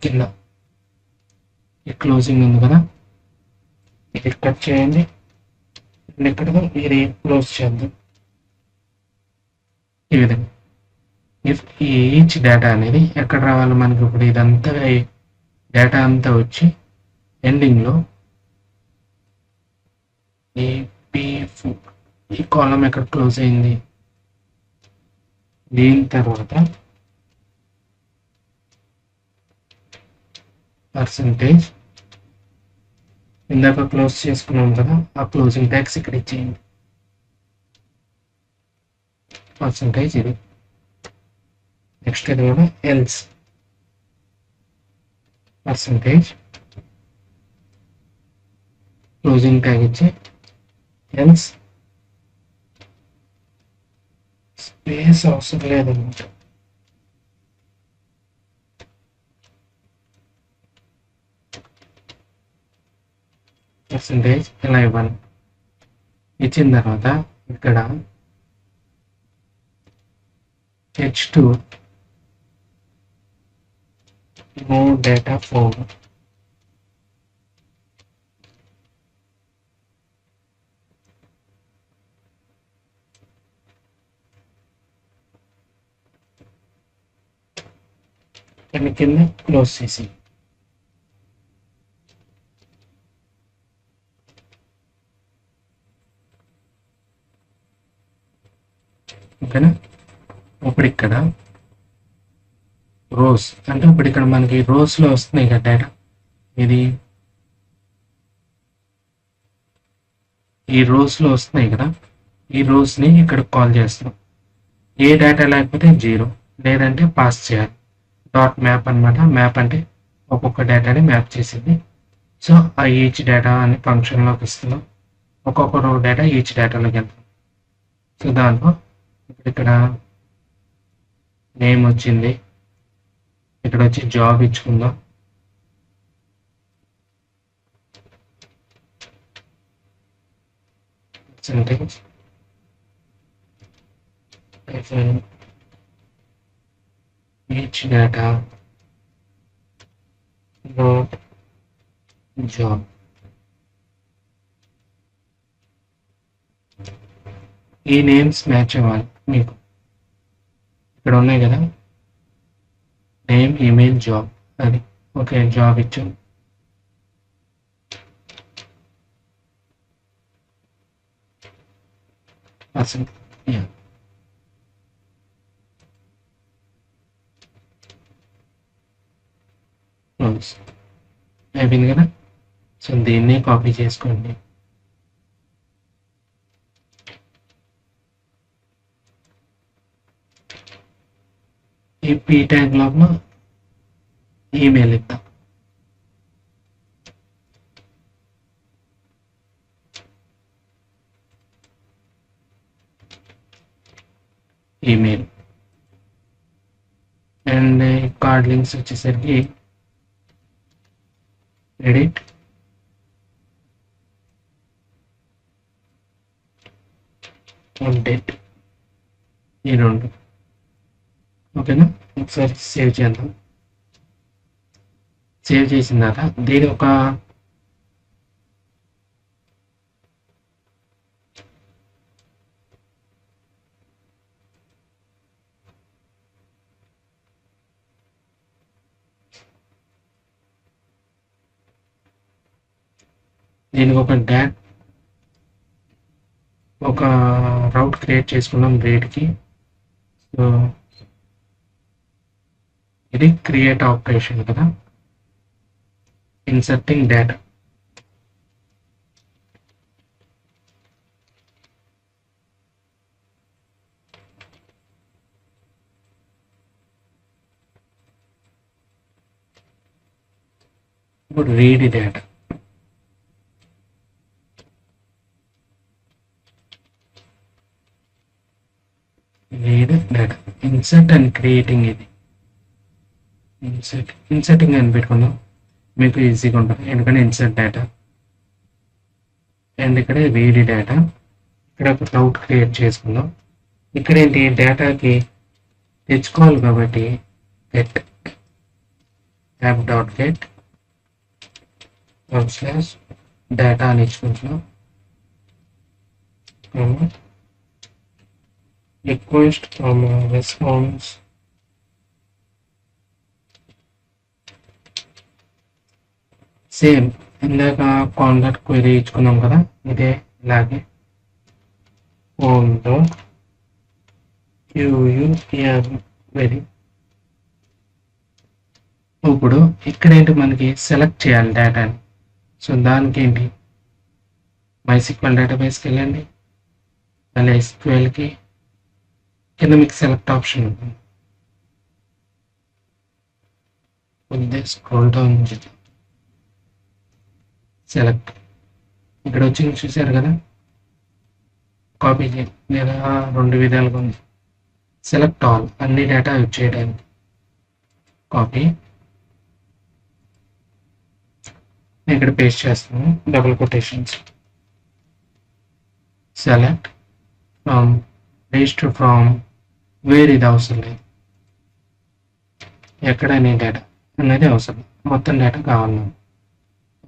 కింద ఈ క్లోజింగ్ ఉంది కదా ఇది కట్ చేయండి అండ్ ఇక్కడ ఇది క్లోజ్ చేద్దాం ఈ విధంగా ఈచ్ డేటా అనేది ఎక్కడ రావాలి మనకి ఇప్పుడు ఇదంతా డేటా అంతా వచ్చి ఎండింగ్లో ఈ P4 ఈ కాలం ఎక్కడ క్లోజ్ అయింది దీని తర్వాత పర్సంటేజ్ ఇందాక క్లోజ్ చేసుకున్నాం కదా ఆ క్లోజింగ్ ట్యాక్స్ ఇక్కడ ఇచ్చేయండి పర్సంటేజ్ ఇది నెక్స్ట్ ఇది కూడా ఎల్స్ పర్సంటేజ్ క్లోజింగ్ ట్యాగ్ ఇచ్చి ఎల్స్ స్పేస్ అవసరం లేదన్నమాట పర్సంటేజ్ ఇలా ఇవ్వాలి ఇచ్చిన తర్వాత ఇక్కడ h2 no data form and కింద క్లోజ్ చేసి ఓకేనా ఇప్పుడు ఇక్కడ రోస్ అంటే ఇప్పుడు ఇక్కడ మనకి రోస్ లో వస్తున్నాయి కదా డేటా ఇది ఈ రోస్ లో వస్తున్నాయి కదా ఈ రోస్ ని ఇక్కడ కాల్ చేస్తున్నాం ఏ డేటా లేకపోతే 0 లేదంటే పాస్ చేయాలి డాట్ మ్యాప్ అన్నమాట మ్యాప్ అంటే ఒక్కొక్క డేటాని మ్యాప్ చేసింది సో ఆ ఈచ్ డేటా అనే ఫంక్షన్ లోకి ఇస్తున్నాం ఒక్కొక్క రో డేటా ఈచ్ డేటాలోకి వెళ్తాం సో దాంట్లో ఇప్పుడు ఇక్కడ నేమ్ వచ్చింది, ఇక్కడ వచ్చి జాబ్ ఇచ్చుకుందాం. Percentage each data not job. ఈ నేమ్స్ మ్యాచ్ అవ్వాలి మీకు. ఇక్కడ ఉన్నాయి కదా, నేమ్, ఈమెయిల్, జాబ్. అది ఓకే, జాబ్ ఇచ్చాం. పర్సెంట్ అయిపోయింది కదా. సో దీన్ని కాపీ చేసుకోండి. ఈ పీ ట్యాగ్ లోపల ఈమెయిల్ ఇద్దాం. ఈమెయిల్ అండ్ కార్డ్ లింక్స్ వచ్చేసరికి ఎడిట్ అప్డేట్, ఈ రెండు. ఓకేనా, ఒకసారి సేవ్ చేద్దాం. సేవ్ చేసిన తర్వాత దీని ఒక ఒక రౌట్ క్రియేట్ చేసుకున్నాం రేట్కి. సో ఇది క్రియేట్ ఆపరేషన్ కదా, ఇన్సర్టింగ్ డేటా. ఇప్పుడు read data. Read data, insert and creating. ఇది ఇన్సర్టింగ్ అని పెట్టుకుందాం, మీకు ఈజీగా ఉంటుంది. ఎందుకంటే ఇన్సర్ట్ డేటా అండ్ ఇక్కడ రీడ్ డేటా. ఇక్కడ ఒక రౌట్ క్రియేట్ చేసుకుందాం. ఇక్కడ ఏంటి, డేటాకి తెచ్చుకోవాలి కాబట్టి get app dot get data అని ఇచ్చుకుంటున్నాం. రిక్వెస్ట్ రెస్పాన్స్ సేమ్ ఇందాక కాంటాక్ట్ క్వెరీ ఇచ్చుకున్నాం కదా, ఇదే ఇలాగే ఫోన్లో క్వెరీ. ఇప్పుడు ఇక్కడ ఏంటి, మనకి సెలెక్ట్ చేయాలి డేటాని. సో దానికి ఏంటి, MySQL డేటాబేస్కి వెళ్ళండి, మళ్ళీ SQLకి కింద మీకు సెలెక్ట్ ఆప్షన్ ఉంటుంది. కొద్దిగా స్క్రోల్ డౌన్ చేద్దాం, సెలెక్ట్. ఇక్కడ వచ్చి చూసారు కదా, కాపీ లేదా రెండు విధాలుగా ఉంది. సెలెక్ట్ ఆల్, అన్ని డేటా వచ్చేయడానికి. కాపీ ఇక్కడ పేస్ట్ చేస్తాను, double quotations. Select from list from where, ఇది అవసరం లేదు. ఎక్కడ నీ డేటా అనేది అవసరం, మొత్తం డేటా కావాలి.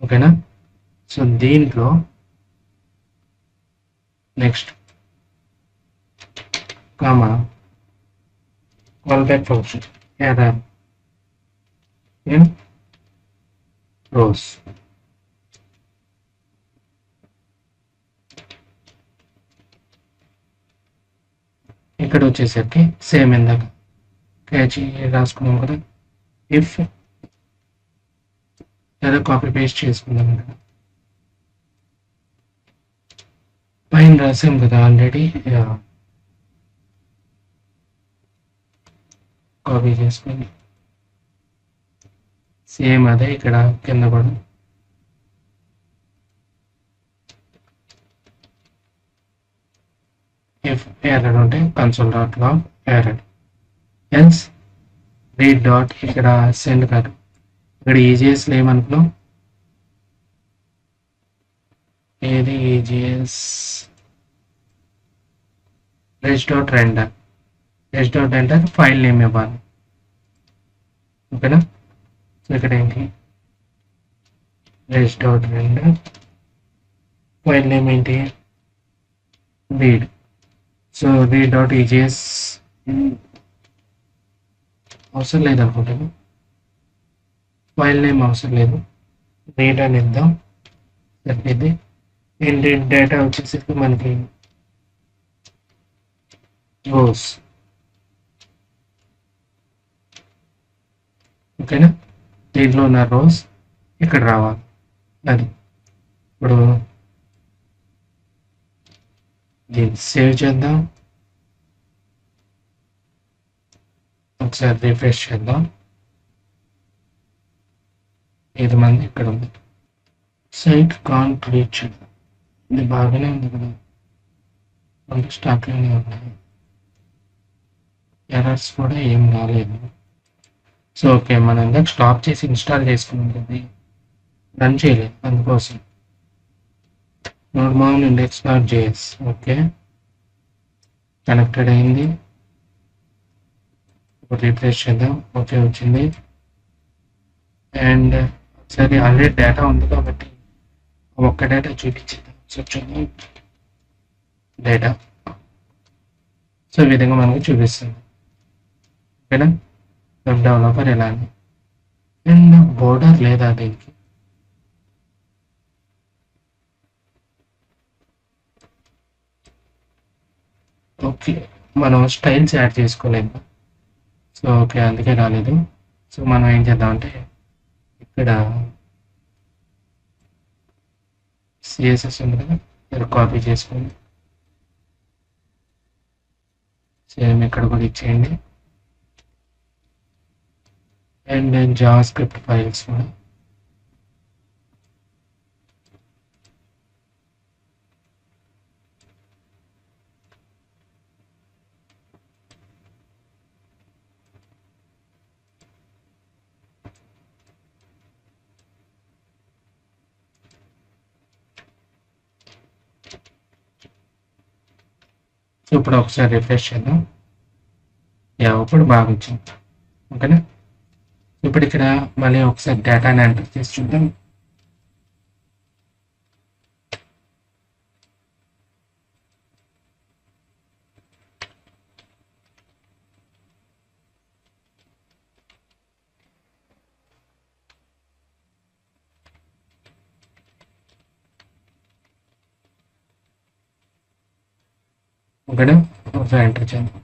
ఓకేనా. సో దీంట్లో next comma call back function error in rose. ఇక్కడ వచ్చేసరికి సేమ్ ఇందాక క్యాచ్ రాసుకున్నాం కదా, ఇఫ్ లేదా కాపీ పేస్ట్ చేసుకుందాం. ఇక్కడ పైన రాసాం కదా ఆల్రెడీ, కాపీ చేసుకొని సేమ్ అదే ఇక్కడ కింద కూడా ఇఫ్ ఎర్రర్ ఉంటే console dot log error, else read dot ఇక్కడ సెండ్ కాదు, ఇక్కడ ఈజీఎస్ లేమనుకున్నాం, ఏది EJS res dot render, res dot render file name ఇవ్వాలి. ఓకేనా, సో ఇక్కడ ఏంటి res dot render, file name ఏంటి read, so read dot EJS అవసరం లేదు అనుకుంటాను, ఫైల్ నేమ్ అవసరం లేదు, రీడ్ అని ఇద్దాం సరిపోయింది. ఏంటి డేటా వచ్చేసరికి మనకి రోస్. ఓకేనా, దీంట్లో ఉన్న రోస్ ఇక్కడ రావాలి. అది ఇప్పుడు దీన్ని సేవ్ చేద్దాం, ఒకసారి రిఫ్రెష్ చేద్దాం. 5 మంది ఇక్కడ ఉంది. సైట్ కాంట్ రీచ్, ఇది బాగానే ఉంది కదా, అంటే స్టాక్లోనే ఉన్నాయి, ఎర్రర్స్ కూడా ఏం రాలేదు. సో ఓకే, మనం ఇందాక స్టాప్ చేసి ఇన్స్టాల్ చేసుకున్నాం కదా, రన్ చేయలేదు, అందుకోసం normal index dot JS. Okay, connected అయింది, రిఫ్రెష్ చేద్దాం. ఓకే వచ్చింది. అండ్ ఒకసారి ఆల్రెడీ డేటా ఉంది కాబట్టి ఒక్క డేటా చూపించేద్దాం. సో చూద్దాం డేటా, సో ఈ విధంగా మనకు చూపిస్తుంది. ఓకేనా, వెబ్ డెవలపర్ ఎలా అని. అండ్ బోర్డర్ లేదా దీనికి, ఓకే మనం స్టైల్స్ యాడ్ చేసుకోలేదు, సో ఓకే అందుకే రాలేదు. సో మనం ఏం చేద్దామంటే ఇక్కడ సిఎస్ఎస్ ఉంది కదా, ఇక్కడ కాపీ చేసుకొని సేమ్ ఇక్కడ కూడా ఇచ్చేయండి. అండ్ జావా స్క్రిప్ట్ ఫైల్స్ కూడా ఇప్పుడు ఒకసారి రిఫ్రెష్ చేద్దాం. యా ఇప్పుడు బాగా వచ్చింది. ఓకేనా, ఇప్పుడు ఇక్కడ మళ్ళీ ఒకసారి డేటాని ఎంటర్ చేసి చూద్దాం. ఓకేనా, ఒకసారి ఎంటర్ చేద్దాం.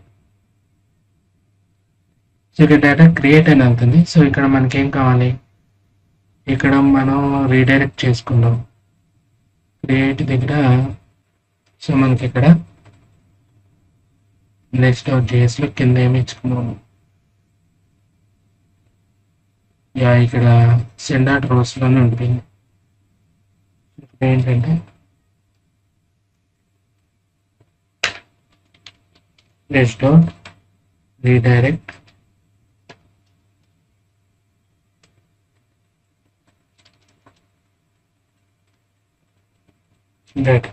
సో ఇక్కడ డేటా క్రియేట్ అని అవుతుంది. సో ఇక్కడ మనకి ఏం కావాలి, ఇక్కడ మనం రీడైరెక్ట్ చేసుకుందాం క్రియేట్ దగ్గర. సో మనకి ఇక్కడ నెక్స్ట్ జేఎస్లో కింద ఏమి ఇచ్చుకున్నాము, యా ఇక్కడ సెండ్ డాట్ రోస్లోనే ఉంటుంది. ఏంటంటే next dot redirect data.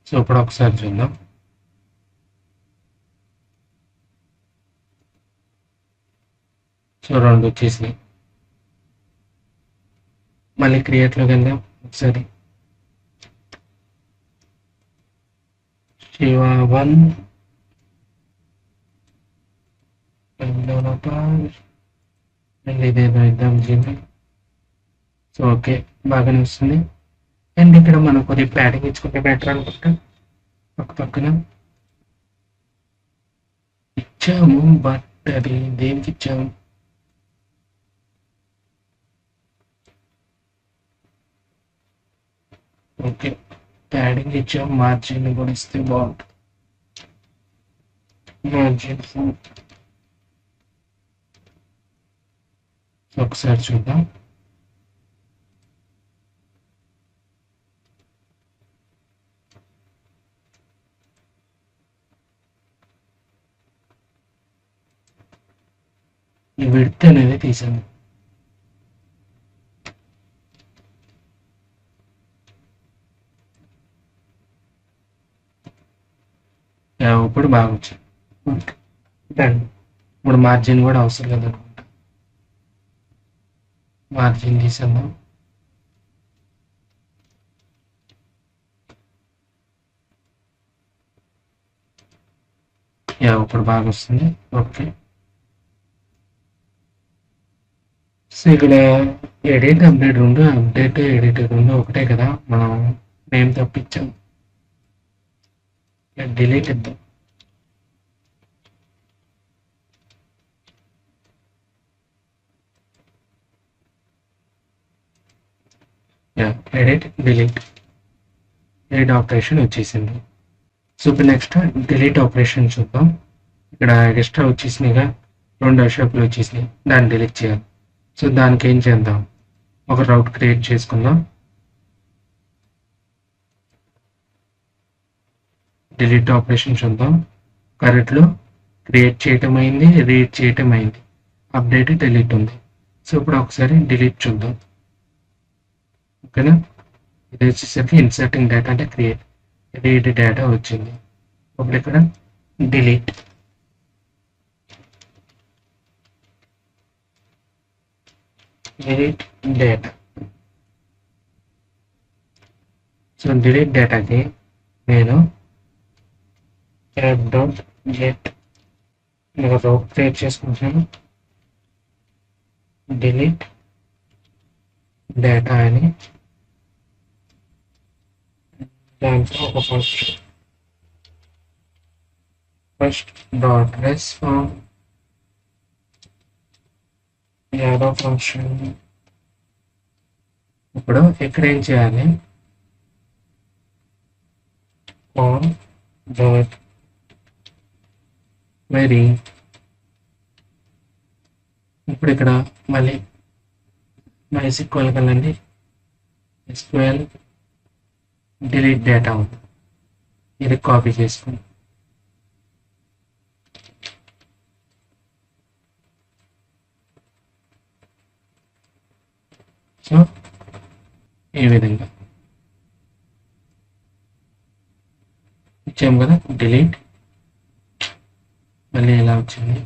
So ఇప్పుడు ఒకసారి చూద్దాం. సో 2 వచ్చేసినాయి. మళ్ళీ క్రియేట్లోకి వెళ్దాం ఒకసారి. శివ 1 డెవలపర్ అండ్ ఇదేదో ఇద్దాం జీమెయిల్. సో ఓకే బాగానే వస్తుంది. అండ్ ఇక్కడ మనం కొద్దిగా ప్యాడింగ్ ఇచ్చుకుంటే బెటర్ అనుకుంటా. పక్కన ఇచ్చాము, బట్ అది దేనికి ఇచ్చాము, ఓకే ప్యాడింగ్ ఇచ్చాము, మార్జిన్ కూడా ఇస్తే బాగుంటుంది. మార్జిన్ ఒకసారి చూద్దాం. విడ్త్ అనేది తీసాను. ఇప్పుడు బాగా వచ్చింది. ఇప్పుడు మార్జిన్ కూడా అవసరం లేదనుకుంటా. మార్జిన్ తీసాము. ఇప్పుడు బాగా వస్తుంది. ఓకే, సో ఇక్కడ ఎడిట్ అప్డేట్ రెండు ఒకటే కదా, మనం నేమ్ తప్పించాం. డిలీట్ ఇద్దాం. ఎడిట్ డిలీట్ ఆపరేషన్ వచ్చేసింది. సో ఇప్పుడు నెక్స్ట్ డిలీట్ ఆపరేషన్ చూద్దాం. ఇక్కడ ఎక్స్ట్రా వచ్చేసినాయిగా, 2 అషోకులు వచ్చేసినాయి, దాన్ని డిలీట్ చేయాలి. సో దానికి ఏం చేద్దాం, ఒక రౌట్ క్రియేట్ చేసుకుందాం. డిలీట్ ఆపరేషన్ చూద్దాం. కరెక్ట్లో క్రియేట్ చేయటం అయింది, రీడ్ చేయటం అయింది, అప్డేట్ డిలీట్ ఉంది. సో ఇప్పుడు ఒకసారి డిలీట్ చూద్దాం. ఓకేనా, ఇది వచ్చేసరికి ఇన్సర్టింగ్ డేటా అంటే క్రియేట్, రీడ్ డేటా వచ్చింది. ఇప్పుడు ఇక్కడ డిలీట్ డేటా. సో డిలీట్ డేటాకి నేను get రౌట్ క్రియేట్ చేసుకుంటాను. డిలీట్ డేటా అని దాంట్లో ఒక first dot response arrow function. ఇప్పుడు ఇక్కడ ఏం చేయాలి, ఆన్ డాట్ క్వెరీ. ఇప్పుడు ఇక్కడ మళ్ళీ MySQL కలండి, SQL డిలీట్ డేటా ఉంది, ఇది కాపీ చేసుకుని సో ఈ విధంగా ఇచ్చాము కదా. డిలీట్ మళ్ళీ ఇలా వచ్చింది.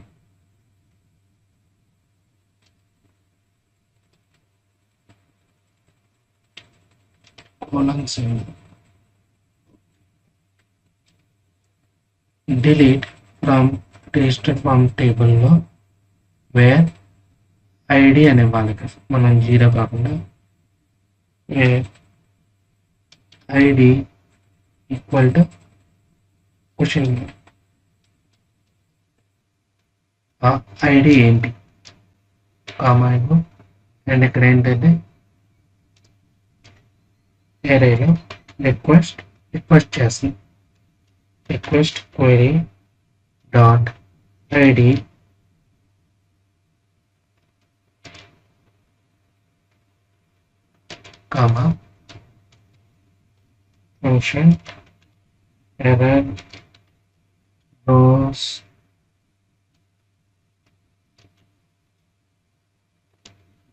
డిలీట్ ఫ్రమ్ రిజిస్టర్ ఫ్రమ్ టేబుల్లో వేర్ ఐడి అనే వాళ్ళకి మనం 0 కాకుండా ID equal to question. ID ఏంటి, కామా అండ్ ఇక్కడ ఏంటంటే ఏరేలో రిక్వెస్ట్ చేస్తుంది. Request query dot ID comma function error rows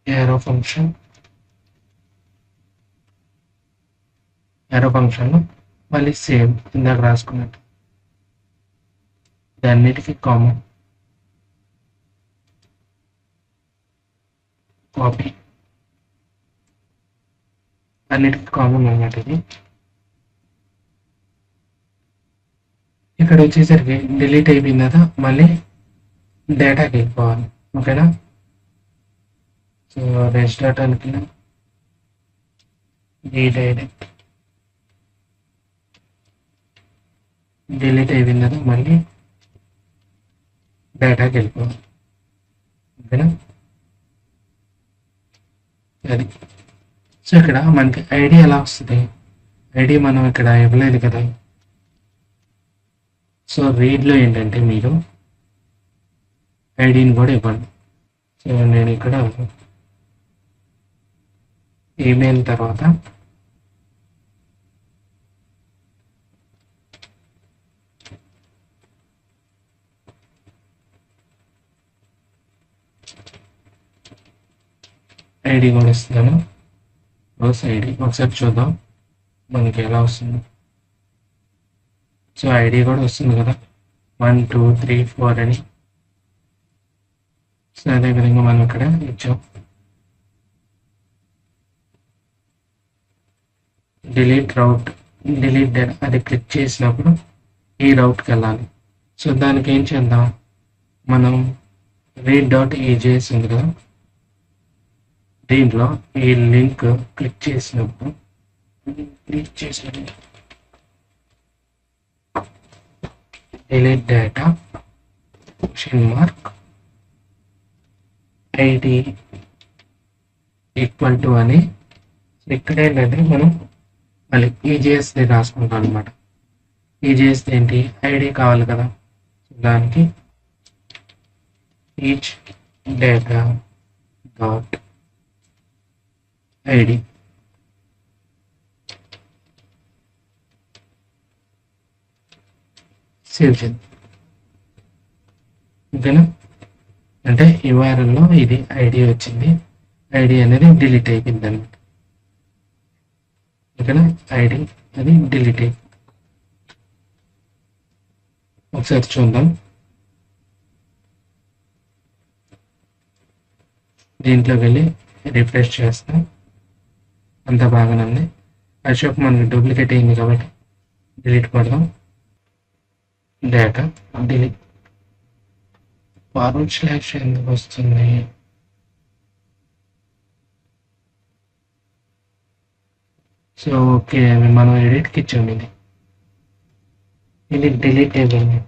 arrow function మళ్ళీ సేమ్ ఇందాక రాసుకున్నట్టు దాన్నిటికి కామన్ కాపీ, అన్నిటికీ కామన్ అన్నమాట. ఇది ఇక్కడ వచ్చేసరికి డిలీట్ అయిపోయింది కదా, మళ్ళీ డేటాకి వెళ్ళిపోవాలి. ఓకేనా, సో రెస్టార్ట్ అనుకున్నా రీడైరెక్ట్ డిలీట్ అయిపోయింది కదా, మళ్ళీ డేటాకి వెళ్ళిపోవాలి. ఓకేనా, అది. సో ఇక్కడ మనకి ఐడి ఎలా వస్తుంది, ఐడి మనం ఇక్కడ ఇవ్వలేదు కదా. సో రీడ్లో ఏంటంటే మీరు ఐడిని కూడా ఇవ్వండి. సో నేను ఇక్కడ ఈమెయిల్ తర్వాత ఐడి కూడా ఇస్తున్నాను. రోస్ ఐడి ఒకసారి చూద్దాం మనకి ఎలా వస్తుంది. సో ఐడి కూడా వస్తుంది కదా, 1 2 3 4 అని. సో అదేవిధంగా మనం ఇక్కడ ఇచ్చాం డిలీట్ రౌట్, డిలీట్ డేటా, అది క్లిక్ చేసినప్పుడు ఈ రౌట్కి వెళ్ళాలి. సో దానికి ఏం చేద్దాం, మనం read.ejs ఉంది కదా, దీంట్లో ఈ లింక్ క్లిక్ చేసినప్పుడు delete data question mark ID equal to అని ఇక్కడ ఏంటంటే మనం మళ్ళీ ఈజీఎస్ది రాసుకుంటాం అనమాట. ఈజీఎస్ ఏంటి, ఐడి కావాలి కదా, దానికి each data dot ID save చేద్దాం. ఓకేనా, అంటే URL-లో ఇది ఐడి వచ్చింది, ఐడి అనేది డిలీట్ అయిపోయింది అనమాట. ఓకేనా, ఐడి అది డిలీట్ అయిపోయింది. ఒకసారి చూద్దాం, దీంట్లోకి వెళ్ళి రిఫ్రెష్ చేస్తాం, అంతా బాగానే ఉంది. అశోక్ మనకి డూప్లికేట్ అయింది కాబట్టి డిలీట్ కొడదాం. డేటా డిలీట్, ఫార్వర్డ్ స్లాష్ ఎందుకు వస్తుంది, సో ఓకే మనం ఎడిట్కి ఇచ్చాము, ఇది డిలీట్ అయిపోయింది.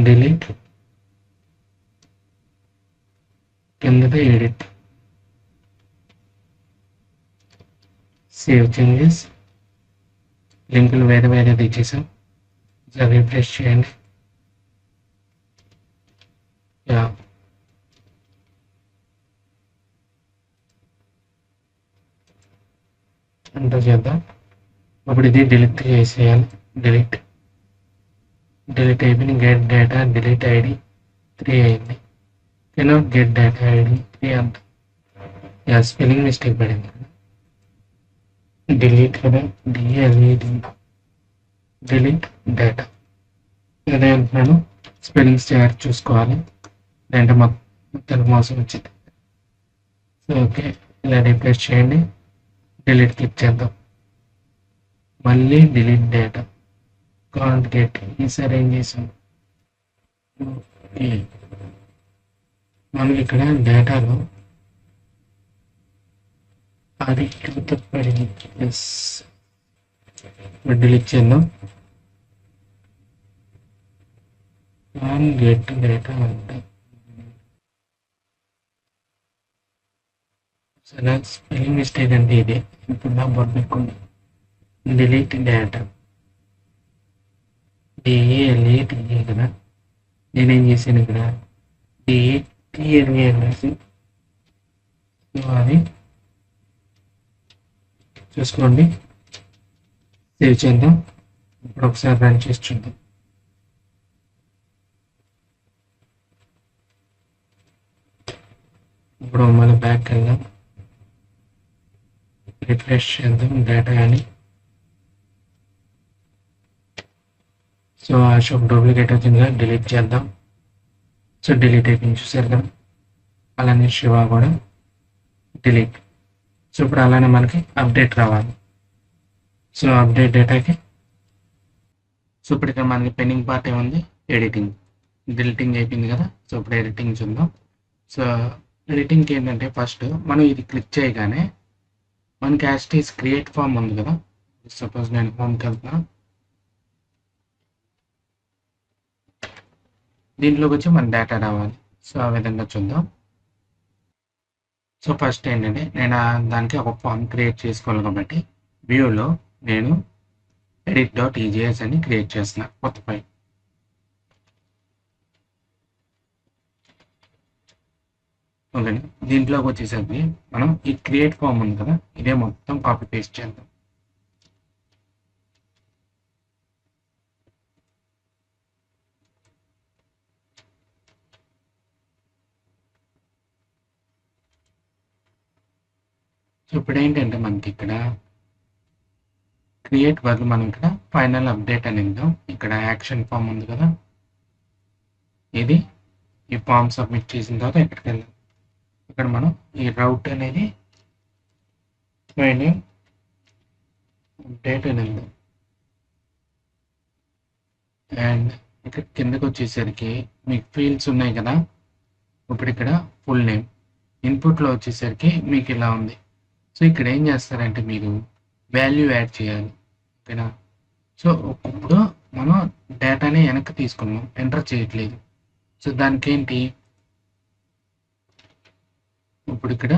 డిలీట్ కిందది ఎడిట్, సేవ్ చేంజెస్, లింకులు వేరే వేరేది ఇచ్చేసాం. రిఫ్రెష్ చేయండి. ఎంటర్ చేద్దాం. ఇప్పుడు ఇది డిలీట్ చేసేయాలి. డిలీట్ అయిపోయింది. గెట్ డేటా డిలీట్ ఐడి 3 అయింది. కెనాట్ గెట్ డేటా ఐడి 3 అంత స్పెల్లింగ్ మిస్టేక్ పడింది. డిలీట్ కదా, డిఎల్ఈడి డిలీట్ డేటా. అదే అంటున్నాను, స్పెల్లింగ్స్ జాగ్రత్త చూసుకోవాలి, లేదంటే మొత్తం మోసం వచ్చింది. సో ఓకే, ఇలా రీప్లేస్ చేయండి. డిలీట్ క్లిక్ చేద్దాం. మళ్ళీ డిలీట్ డేటా కాంట్ గెట్, ఈసారి ఏం చేసాం, మనకి ఇక్కడ డేటాలో అది పడింది. ఎస్, డిలీట్ చేద్దాం. గెట్ డేటా అంటే సరే, స్పెల్లింగ్ మిస్టేక్ అంటే ఇదే. ఇప్పుడు నా బొట్టు పెట్టుకోండి. డిలీట్ డేటా డిఏఎల్ఏటిఏ కదా, నేనేం చేశాను ఇక్కడ డిఏటిఎల్ఏ అనేసి, అది చూసుకోండి. సేవ్ చేద్దాం. ఇప్పుడు ఒకసారి రన్ చేసి చూద్దాం. ఇప్పుడు మన బ్యాక్ వెళ్దాం, రిఫ్రెష్ చేద్దాం డేటా అని. సో అశోక్ డూప్లికేట్ వచ్చిందిగా, డిలీట్ చేద్దాం. సో డిలీట్ అయిపోయింది, చూసారు కదా. అలానే శివ కూడా డిలీట్. సో ఇప్పుడు అలానే మనకి అప్డేట్ రావాలి. సో అప్డేట్ డేటాకి, సో ఇప్పుడు ఇక్కడ మనకి పెండింగ్ పార్ట్ ఏముంది, ఎడిటింగ్. డిలీటింగ్ అయిపోయింది కదా. సో ఇప్పుడు ఎడిటింగ్ చూద్దాం. సో ఎడిటింగ్కి ఏంటంటే ఫస్ట్ మనం ఇది క్లిక్ చేయగానే మనకి యాస్టీస్ క్రియేట్ ఫామ్ ఉంది కదా. సపోజ్ నేను హోమ్కి వెళ్తున్నా, దీంట్లోకి వచ్చి మన డేటా రావాలి. సో ఆ విధంగా చూద్దాం. సో ఫస్ట్ ఏంటంటే నేను దానికి ఒక ఫామ్ క్రియేట్ చేసుకోవాలి కాబట్టి వ్యూలో నేను edit.ejs అని క్రియేట్ చేస్తున్నా, కొత్త ఫైల్. ఓకే, దీంట్లోకి వచ్చేసరికి మనం ఈ క్రియేట్ ఫామ్ ఉంది కదా, ఇదే మొత్తం కాపీ పేస్ట్ చేద్దాం. ఇప్పుడు ఏంటంటే మనకి ఇక్కడ క్రియేట్ బదులు మనం ఇక్కడ ఫైనల్ అప్డేట్ అని ఇద్దాం. ఇక్కడ యాక్షన్ ఫామ్ ఉంది కదా, ఇది ఈ ఫామ్ సబ్మిట్ చేసిన తర్వాత ఎక్కడికి వెళ్ళాం, ఇక్కడ మనం ఈ రౌట్ అనేది ఫైనల్ అప్డేట్ అని ఇద్దాం. అండ్ ఇక్కడ కిందకి వచ్చేసరికి మీకు ఫీల్డ్స్ ఉన్నాయి కదా, ఇప్పుడు ఇక్కడ ఫుల్ నేమ్ ఇన్పుట్లో వచ్చేసరికి మీకు ఇలా ఉంది. సో ఇక్కడ ఏం చేస్తారంటే మీరు వాల్యూ యాడ్ చేయాలి, ఓకేనా. సో ఇప్పుడు మనం డేటాని వెనక్కి తీసుకున్నాం, ఎంటర్ చేయట్లేదు. సో దానికి ఏంటి, ఇప్పుడు ఇక్కడ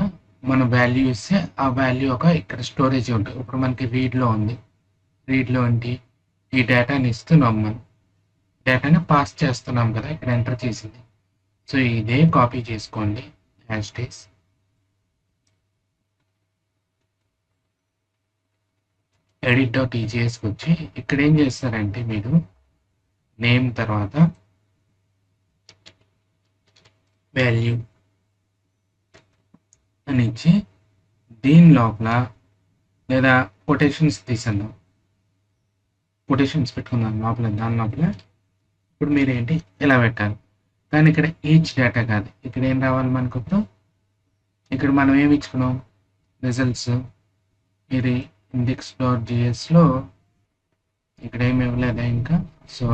మన వాల్యూ ఇస్తే ఆ వాల్యూ ఒక ఇక్కడ స్టోరేజ్ ఉంటుంది. ఇప్పుడు మనకి రీడ్లో ఉంది, రీడ్లో ఏంటి ఈ డేటాని ఇస్తున్నాం, మనం డేటాని పాస్ చేస్తున్నాం కదా, ఇక్కడ ఎంటర్ చేసింది. సో ఇదే కాపీ చేసుకోండి యాజ్ ఇట్ ఈస్. edit.tjs వచ్చి ఇక్కడ ఏం చేస్తారంటే మీరు నేమ్ తర్వాత వాల్యూ అని ఇచ్చి దీని లోపల లేదా కొటేషన్స్ తీసేద్దాం, కొటేషన్స్ పెట్టుకుందాం లోపల, దాని లోపల ఇప్పుడు మీరు ఏంటి ఇలా పెట్టాలి. కానీ ఇక్కడ ఈచ్ డేటా కాదు, ఇక్కడ ఏం రావాలి మనకు, ఇక్కడ మనం ఏమి ఇచ్చుకున్నాం రిజల్ట్స్, ఇది index.jsలో ఇక్కడ ఏమి ఇవ్వలేదా ఇంకా. సో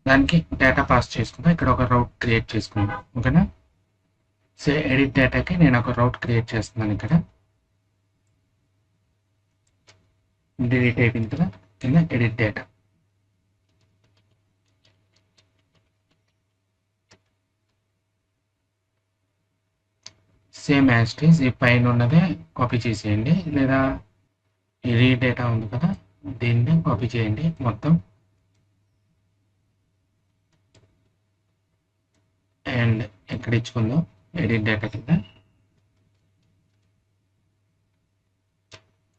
దానికి డేటా పాస్ చేసుకుందాం, ఇక్కడ ఒక రౌట్ క్రియేట్ చేసుకుందాం, ఓకేనా. సో ఎడిట్ డేటాకి నేను ఒక రౌట్ క్రియేట్ చేస్తున్నాను, ఇక్కడ డిలీట్ అయిపోయిన కదా కింద edit data. Same as it is ఈ పైన ఉన్నదే కాపీ చేసేయండి, లేదా ఈ రీడ్ డేటా ఉంది కదా దీన్ని కాపీ చేయండి మొత్తం. అండ్ ఎక్కడ ఇచ్చుకుందాం ఎడిట్ డేటా కింద.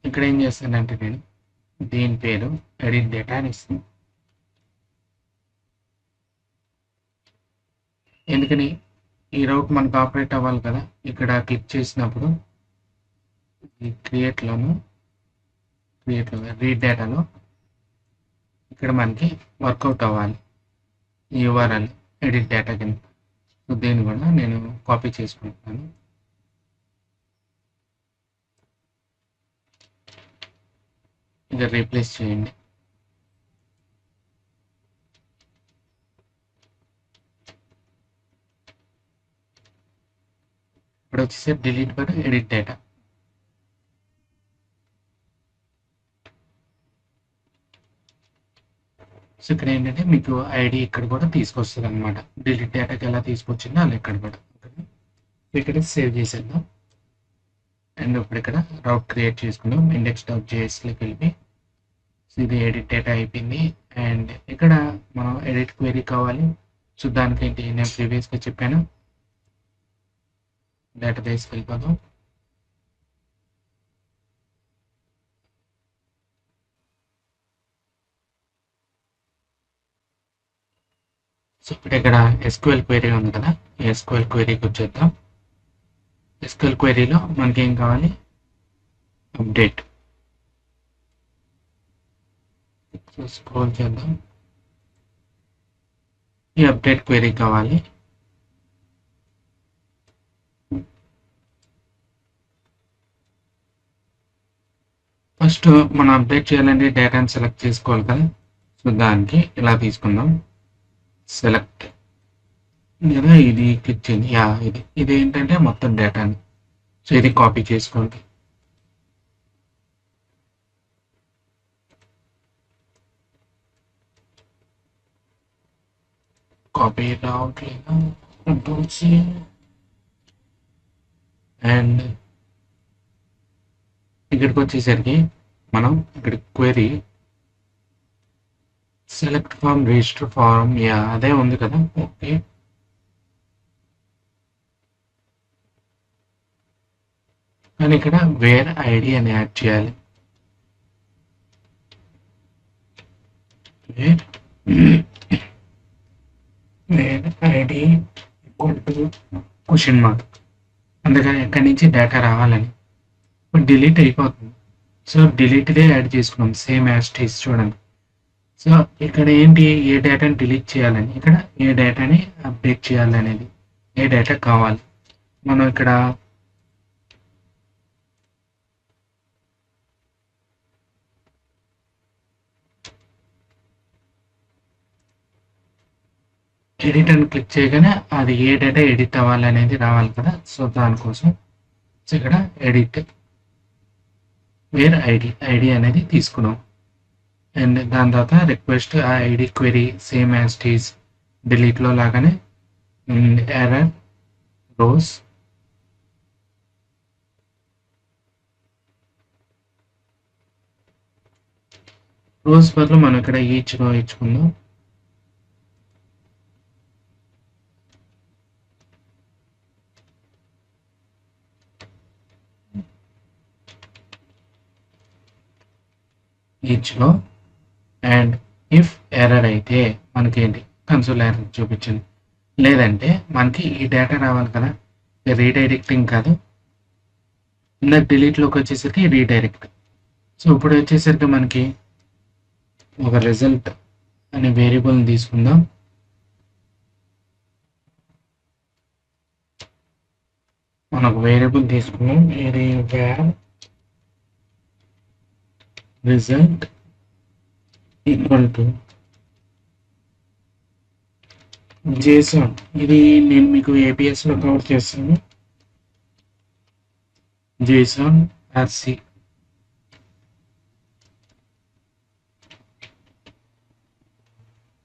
ఇక్కడ ఏం చేస్తానంటే నేను దీని పేరు ఎడిట్ డేటా అని ఇస్తాను. ఎందుకని ఈ రౌట్ మనకు ఆపరేట్ అవ్వాలి కదా, ఇక్కడ క్లిక్ చేసినప్పుడు ఈ క్రియేట్లోను రీడ్ డేటాలో ఇక్కడ మనకి వర్కౌట్ అవ్వాలి ఈ URL ఎడిట్ డేటా కింద. సో దీన్ని కూడా నేను కాపీ చేసుకుంటున్నాను. ఇక రీప్లేస్ చేయండి. ఇప్పుడు వచ్చేసి delete but edit data. So ఇక్కడ ఏంటంటే మీకు ఐడి ఇక్కడ కూడా తీసుకొస్తుంది అనమాట, డిలీట్ డేటాకి ఎలా తీసుకొచ్చిందో అలా ఇక్కడ కూడా. ఇక్కడ సేవ్ చేసేద్దాం. అండ్ ఇప్పుడు ఇక్కడ రౌట్ క్రియేట్ చేసుకుందాం, index.jsలోకి వెళ్ళి. సో ఇది ఎడిట్ డేటా అయిపోయింది. అండ్ ఇక్కడ మనం ఎడిట్ క్వెరీ కావాలి. సో దానికేంటి నేను ప్రీవియస్గా చెప్పాను, డేటాబేస్కి వెళ్ళిపోదాం. సో ఇప్పుడు ఇక్కడ SQL క్వెరీ ఉంది కదా, SQL క్వెరీకి వచ్చేద్దాం. SQL క్వెరీలో మనకి ఏం కావాలి, అప్డేట్. స్క్రోల్ చేద్దాం, ఈ అప్డేట్ క్వెరీ కావాలి. ఫస్ట్ మనం అప్డేట్ చేయాలంటే డేటాని సెలెక్ట్ చేసుకోవాలి కదా. సో దానికి ఇలా తీసుకుందాం, సెలెక్ట్ లేదా ఇది క్లిక్ చేయండి. ఇది ఏంటంటే మొత్తం డేటాని. సో ఇది కాపీ చేసుకోండి. కాపీ రావట్లేదు. అండ్ ఇక్కడికి వచ్చేసరికి మనం ఇక్కడ query select form register form అదే ఉంది కదా. ఓకే, కానీ ఇక్కడ వేర్ ఐడి అని యాడ్ చేయాలి. Where ID equal to question mark, అందుకని ఎక్కడి నుంచి డేటా రావాలని. ఇప్పుడు డిలీట్ అయిపోతుంది. సో డిలీట్‌దే యాడ్ చేసుకున్నాం. సేమ్ యాజ్ ఇట్ ఈజ్ చూడండి. సో ఇక్కడ ఏంటి ఏ డేటాని డిలీట్ చేయాలని, ఇక్కడ ఏ డేటాని అప్డేట్ చేయాలనేది, ఏ డేటా కావాలి. మనం ఇక్కడ ఎడిట్ అని క్లిక్ చేయగానే అది ఏ డేటా ఎడిట్ అవ్వాలి అనేది రావాలి కదా. సో దానికోసం సో ఇక్కడ ఎడిట్ వేర్ ఐడి అనేది తీసుకున్నాం. అండ్ దాని తర్వాత రిక్వెస్ట్ ఆ ID query same as it is డిలీట్లో లాగానే ఎర్రర్ రోస్ బదులు మనం ఇక్కడ ఈచ్ రో ఇచ్చుకుందాం. Each row and if error అయితే మనకేంటి కన్సోల్ ఎర్రర్ చూపించింది. లేదంటే మనకి ఈ డేటా రావాలి కదా, రీడైరెక్టింగ్ కాదు, ఇందాక డిలీట్లోకి వచ్చేసరికి రీడైరెక్ట్. సో ఇప్పుడు వచ్చేసరికి మనకి ఒక రిజల్ట్ అనే వేరియబుల్ని తీసుకుందాం. మనకు వేరియబుల్ తీసుకున్నాం, ఇది var result equal to JSON. ఇది నేను మీకు ఏపీఎస్లో కవర్ చేస్తాను. JSON RC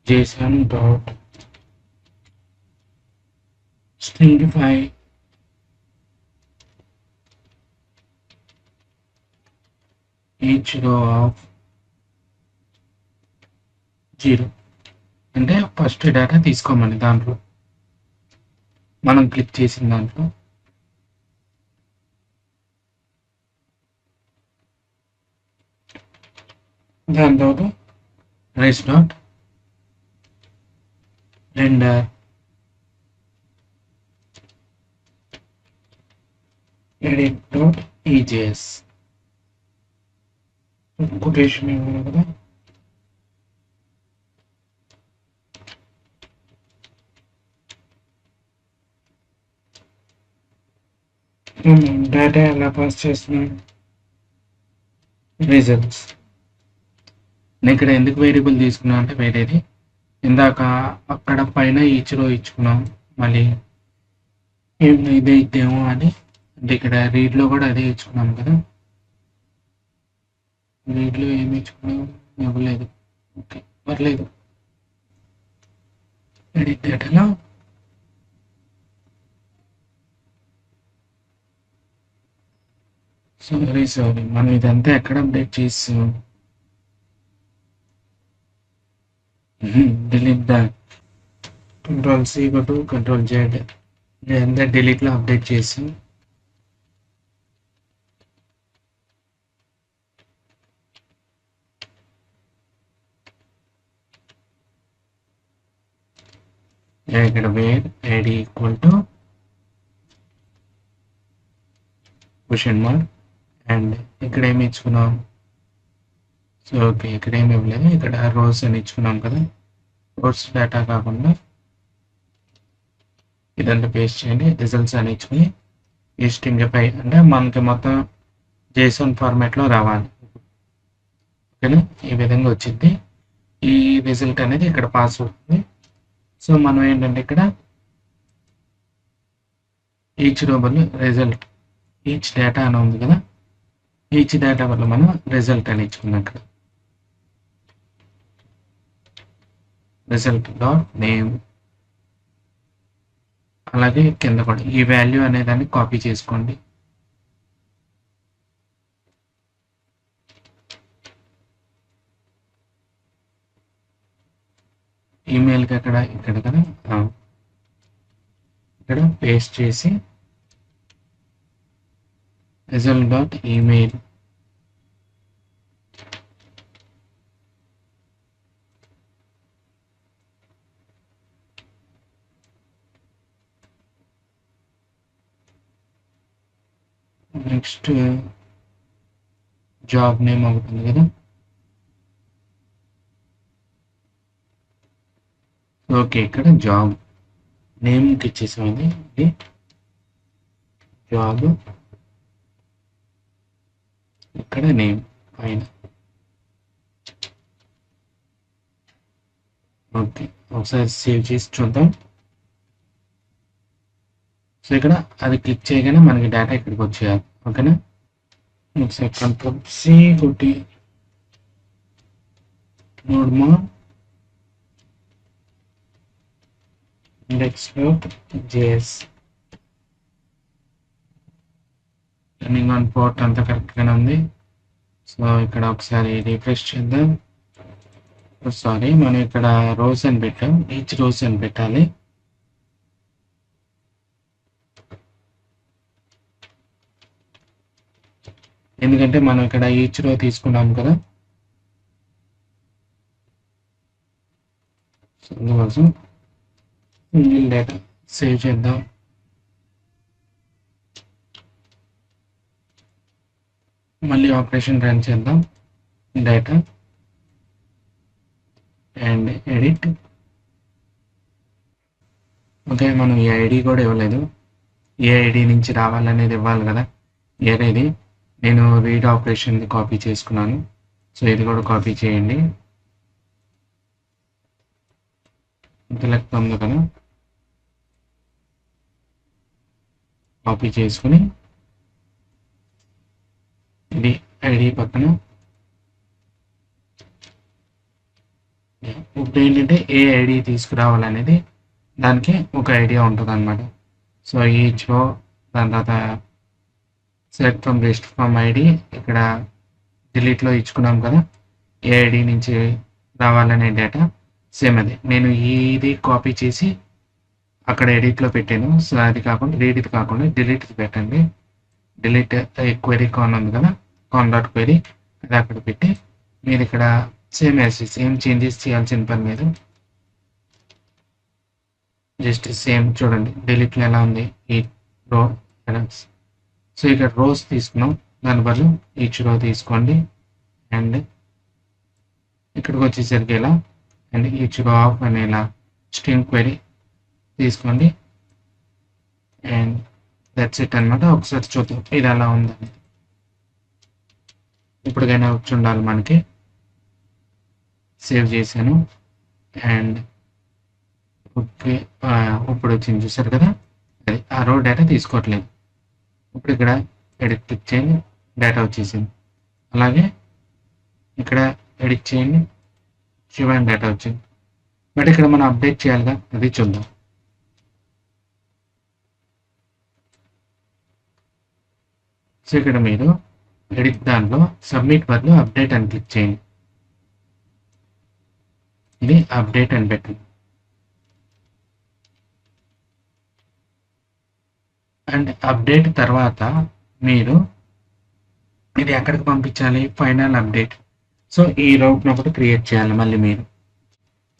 JSON dot stringify each row of 0. అంటే ఫస్ట్ డేటా తీసుకోమని దాంట్లో మనం క్లిక్ చేసిన దాంట్లో దాని తర్వాత res dot render edit dot EJS quotation ఇవ్వాలి కదా. డేటా ఎలా పాస్ చేస్తున్నాం, రిజల్ట్స్. నేను ఇక్కడ ఎందుకు వేరియబుల్ తీసుకున్నా అంటే వేరేది ఇందాక అక్కడ పైన ఈచ్ రో ఇచ్చుకున్నాం, మళ్ళీ ఇదే ఇద్దేమో అని. అంటే ఇక్కడ రీడ్లో కూడా అదే ఇచ్చుకున్నాం కదా, రీడ్లో ఏమి ఇచ్చుకున్నాం ఇవ్వలేదు. ఓకే పర్లేదు. ఎడిట్ డేటాలో సారీ మనం ఇదంతా ఎక్కడ అప్డేట్ చేసాం, డిలీట్ ద Ctrl+C కొట్టు, Ctrl+Z ఇదంతా డిలీట్లో అప్డేట్ చేసాం. ఇక్కడ where ID equal to question mark and ఇక్కడ ఏమి ఇచ్చుకున్నాం. సో ఓకే ఇక్కడ ఏమి ఇవ్వలేదు, ఇక్కడ రోస్ అని ఇచ్చుకున్నాం కదా. రోస్ డేటా కాకుండా ఇదంతా పేస్ట్ చేయండి, రిజల్ట్స్ అని ఇచ్చుకుని స్ట్రింగిఫై అంటే మనకి మొత్తం JSON ఫార్మాట్లో రావాలి. ఓకేనా, ఈ విధంగా వచ్చింది. ఈ రిజల్ట్ అనేది ఇక్కడ పాస్ అవుతుంది. సో మనం ఏంటంటే ఇక్కడ ఈచ్ రో బదులు రిజల్ట్, ఈచ్ డేటా అని ఉంది కదా, ఈచ్ డేటా వల్ల మనం రిజల్ట్ అని ఇచ్చుకున్నాం. ఇక్కడ రిజల్ట్ డాట్ నేమ్, అలాగే కింద కూడా ఈ వాల్యూ అనేదాన్ని కాపీ చేసుకోండి. ఈమెయిల్కి ఇక్కడ కదా, ఇక్కడ పేస్ట్ చేసి result dot email next job name ఒకటి ఉంది కదా. ఓకే, ఇక్కడ జాబ్ నేమ్కి ఇచ్చేసామండి. ఇది జాబ్, ఇక్కడ నేమ్ పైన. ఓకే, ఒకసారి సేవ్ చేసి చూద్దాం. సో ఇక్కడ అది క్లిక్ చేయగానే మనకి డేటా ఇక్కడికి వచ్చేయాలి. ఓకేనా, ఒకసారి కంట్రోల్ సి కొట్టి node mode index.js running on port అంతా కరెక్ట్గానే ఉంది. సో ఇక్కడ ఒకసారి రిఫ్రెష్ చేద్దాం. సారీ, మనం ఇక్కడ రోస్ అని పెట్టాం, ఈచ్ రోస్ అని పెట్టాలి. ఎందుకంటే మనం ఇక్కడ ఈచ్ రో తీసుకున్నాం కదా, సో అందుకోసం సింగిల్ డేటా సేవ్ చేద్దాం. మళ్ళీ ఆపరేషన్ రన్ చేద్దాం. Data and edit. ఓకే, మనం ఈ ఐడి కూడా ఇవ్వలేదు. ఏ ఐడి నుంచి రావాలనేది ఇవ్వాలి కదా. ఏదైది నేను రీడ్ ఆపరేషన్ది కాపీ చేసుకున్నాను. సో ఇది కూడా కాపీ చేయండి. ఇంతలెక్క ఉంది కదా, కాపీ చేసుకుని ఇది ఐడి పక్కన. ఇప్పుడు ఏంటంటే ఏ ఐడి తీసుకురావాలనేది దానికి ఒక ఐడియా ఉంటుంది అనమాట. సో ఈచ్ రో, దాని తర్వాత select from list from ID, ఇక్కడ డిలీట్లో ఇచ్చుకున్నాం కదా, ఏ ఐడి నుంచి రావాలనే డేటా సేమ్ అదే. నేను ఇది కాపీ చేసి అక్కడ ఎడిట్లో పెట్టాను. సో అది కాకుండా రీడ్ కాకుండా డిలీట్ పెట్టండి. డిలీట్ క్వెరీ కాన్ ఉంది కదా, కాన్ డాట్ క్వెరీ, అది అక్కడ పెట్టి మీరు ఇక్కడ సేమ్ చేంజెస్ చేయాల్సిన పని లేదు. జస్ట్ సేమ్ చూడండి డిలీట్లో ఎలా ఉంది ఈ రో. సో ఇక్కడ రోస్ తీసుకున్నాం, దాని బదులు ఈచ్ రో తీసుకోండి. అండ్ ఇక్కడికి వచ్చేసరికి ఇలా అండ్ ఈచ్ రో ఆఫ్ అని ఇలా స్ట్రింగ్ క్వెరీ తీసుకోండి. అండ్ దట్స్ ఇట్ అనమాట. ఒకసారి చూద్దాం ఇది ఎలా ఉందని. ఇప్పటికైనా వచ్చి ఉండాలి మనకి. సేవ్ చేశాను అండ్ ఓకే, ఇప్పుడు వచ్చింది చూసారు కదా, అది ఆ రో డేటా తీసుకోవట్లేదు. ఇప్పుడు ఇక్కడ ఎడిట్ క్లిక్ చేయండి, డేటా వచ్చేసింది. అలాగే ఇక్కడ ఎడిట్ చేయండి, చూడండి డేటా వచ్చింది. బట్ ఇక్కడ మనం అప్డేట్ చేయాలిగా, అది చూద్దాం. సో ఇక్కడ మీరు ఎడిట్ దాంట్లో సబ్మిట్ బదులు అప్డేట్ అని క్లిక్ చేయండి. ఇది అప్డేట్ అని పెట్టండి. అండ్ అప్డేట్ తర్వాత మీరు ఇది ఎక్కడికి పంపించాలి, ఫైనల్ అప్డేట్. సో ఈ రౌట్ని ఒకటి క్రియేట్ చేయాలి మళ్ళీ మీరు.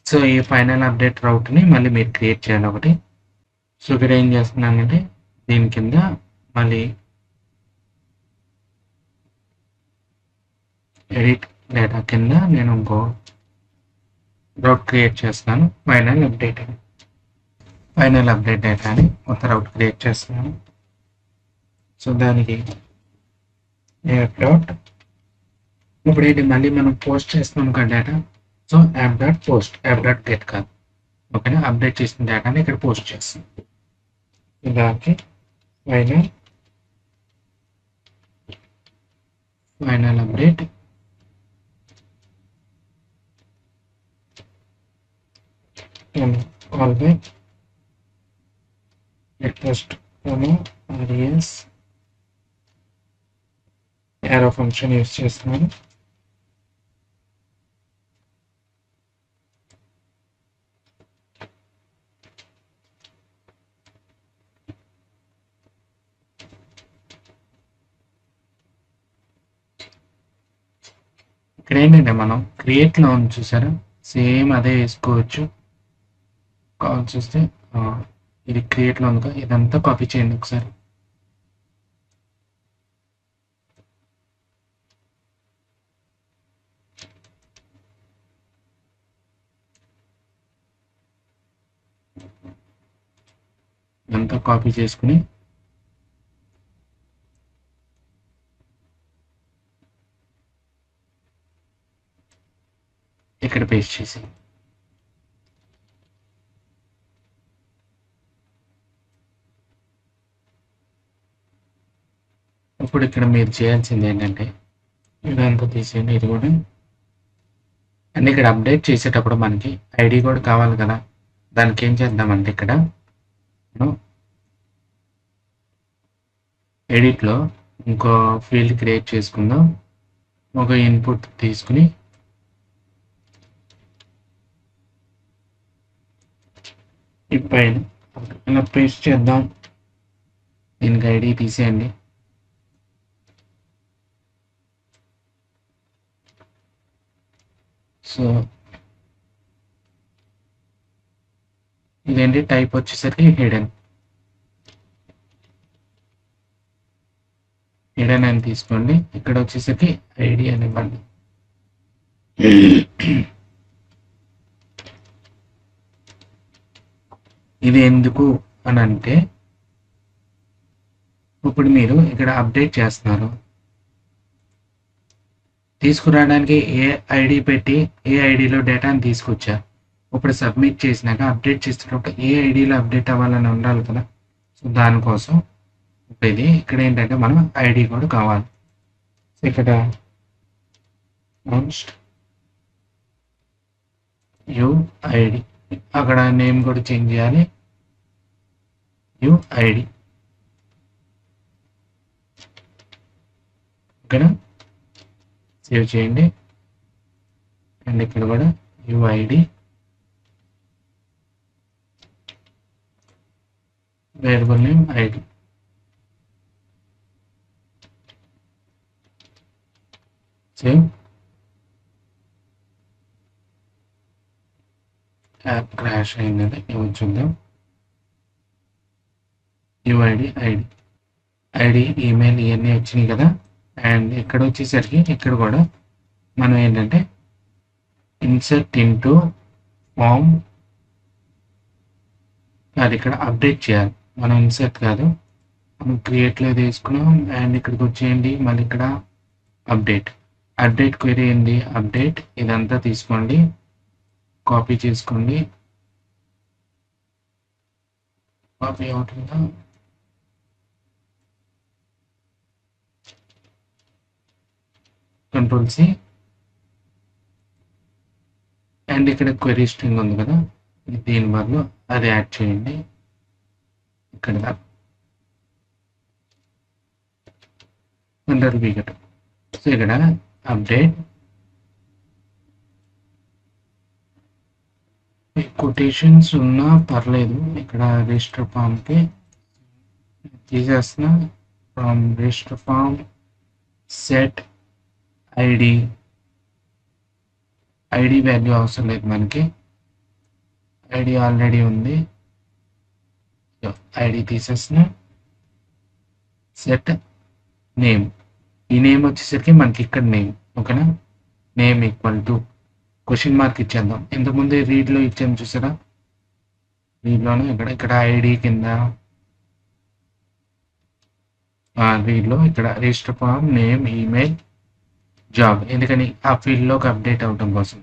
సో ఈ ఫైనల్ అప్డేట్ రౌట్ని మళ్ళీ మీరు క్రియేట్ చేయాలి ఒకటి. సో ఇక్కడ ఏం చేస్తున్నానంటే దీని కింద మళ్ళీ ఎడిట్ డేటా కింద నేను ఇంకో రౌట్ క్రియేట్ చేస్తున్నాను, ఫైనల్ అప్డేట్ అని. ఫైనల్ అప్డేట్ డేటా అని కొత్త రౌట్ క్రియేట్ చేస్తున్నాను. సో దానికి యాప్ డాట్, ఇప్పుడు ఏంటి మళ్ళీ మనం పోస్ట్ చేస్తున్నాం కదా data. So app dot post, app dot get కాదు. ఓకేనా, అప్డేట్ చేసిన డేటాని ఇక్కడ పోస్ట్ చేస్తాం. దానికి final update call by request res arrow function use చేస్తున్నాను. ఇక్కడ ఏంటంటే మనం క్రియేట్లో ఉంది చూసారా, సేమ్ అదే వేసుకోవచ్చు. కావాల్సి వస్తే ఇది క్రియేట్లో ఉంది కదా, ఇదంతా కాపీ చేయండి ఒకసారి. కాపీ చేసుకుని ఇక్కడ పేస్ట్ చేసి ఇప్పుడు ఇక్కడ మీరు చేయాల్సింది ఏంటంటే ఇదంతా తీసేయండి. ఇది కూడా అండ్ ఇక్కడ అప్డేట్ చేసేటప్పుడు మనకి ఐడి కూడా కావాలి కదా. దానికి ఏం చేద్దామంటే ఇక్కడ ఎడిట్లో ఇంకో ఫీల్డ్ క్రియేట్ చేసుకుందాం. ఒక ఇన్పుట్ తీసుకుని ఈ పైన ఇలా పేస్ట్ చేద్దాం. దీనికి ఐడి తీసేయండి. సో ఇదేంటి టైప్ వచ్చేసరికి హిడెన్ అని తీసుకోండి. ఇక్కడ వచ్చేసరికి ఐడి అని ఇవ్వండి. ఇది ఎందుకు అని అంటే ఇప్పుడు మీరు ఇక్కడ అప్డేట్ చేస్తున్నారు. తీసుకురావడానికి ఏ ఐడి పెట్టి ఏ ఐడిలో డేటాని తీసుకొచ్చారు. ఇప్పుడు సబ్మిట్ చేసినాక అప్డేట్ చేసేటప్పుడు ఏ ఐడిలో అప్డేట్ అవ్వాలని ఉండాలి కదా. సో దానికోసం ఇది ఇక్కడ ఏంటంటే మనం ఐడి కూడా కావాలి. ఇక్కడ యుఐడి అక్కడ నేమ్ కూడా చేంజ్ చేయాలి. యుఐడి ఇక్కడ సేవ్ చేయండి. అండ్ ఇక్కడ కూడా UID variable name ID save. App crash అయిందని ఏమో చూద్దాం. యుఐడి ఐడి ఈమెయిల్ ఇవన్నీ వచ్చినాయి కదా. అండ్ ఇక్కడ వచ్చేసరికి ఇక్కడ కూడా మనం ఏంటంటే ఇన్సర్ట్ ఇంటూ ఫామ్ అది ఇక్కడ అప్డేట్ చేయాలి. మనం ఇన్సర్ట్ కాదు, మనం క్రియేట్లో తీసుకున్నాం. అండ్ ఇక్కడికి వచ్చేయండి. మళ్ళీ ఇక్కడ అప్డేట్ క్వెరీ ఏంది అప్డేట్ ఇదంతా తీసుకోండి, కాపీ చేసుకోండి. కాపీ అవుతుందా? కంట్రోల్-C అండ్ ఇక్కడ క్వెరీ స్ట్రింగ్ ఉంది కదా, దీని బదులు అది యాడ్ చేయండి. ఇక్కడ వికెట్. సో ఇక్కడ అప్డేట్ కొటేషన్స్ ఉన్నా పర్లేదు. ఇక్కడ రిజిస్టర్ ఫామ్కి తీసేస్తున్నా. From register form set ID value అవసరం లేదు మనకి, ఐడి ఆల్రెడీ ఉంది. ఐడి తీసేస్తున్నా. సెట్ నేమ్, ఈ నేమ్ వచ్చేసరికి మనకి ఇక్కడ నేమ్, ఓకేనా. Name equal to question mark ఇచ్చేద్దాం. ఇంతకుముందు రీడ్లో ఇచ్చాము చూసారా, రీడ్లోనే ఇక్కడ ఐడి కింద రీడ్లో ఇక్కడ register form name email job, ఎందుకని ఆ ఫీల్డ్లోకి అప్డేట్ అవడం కోసం.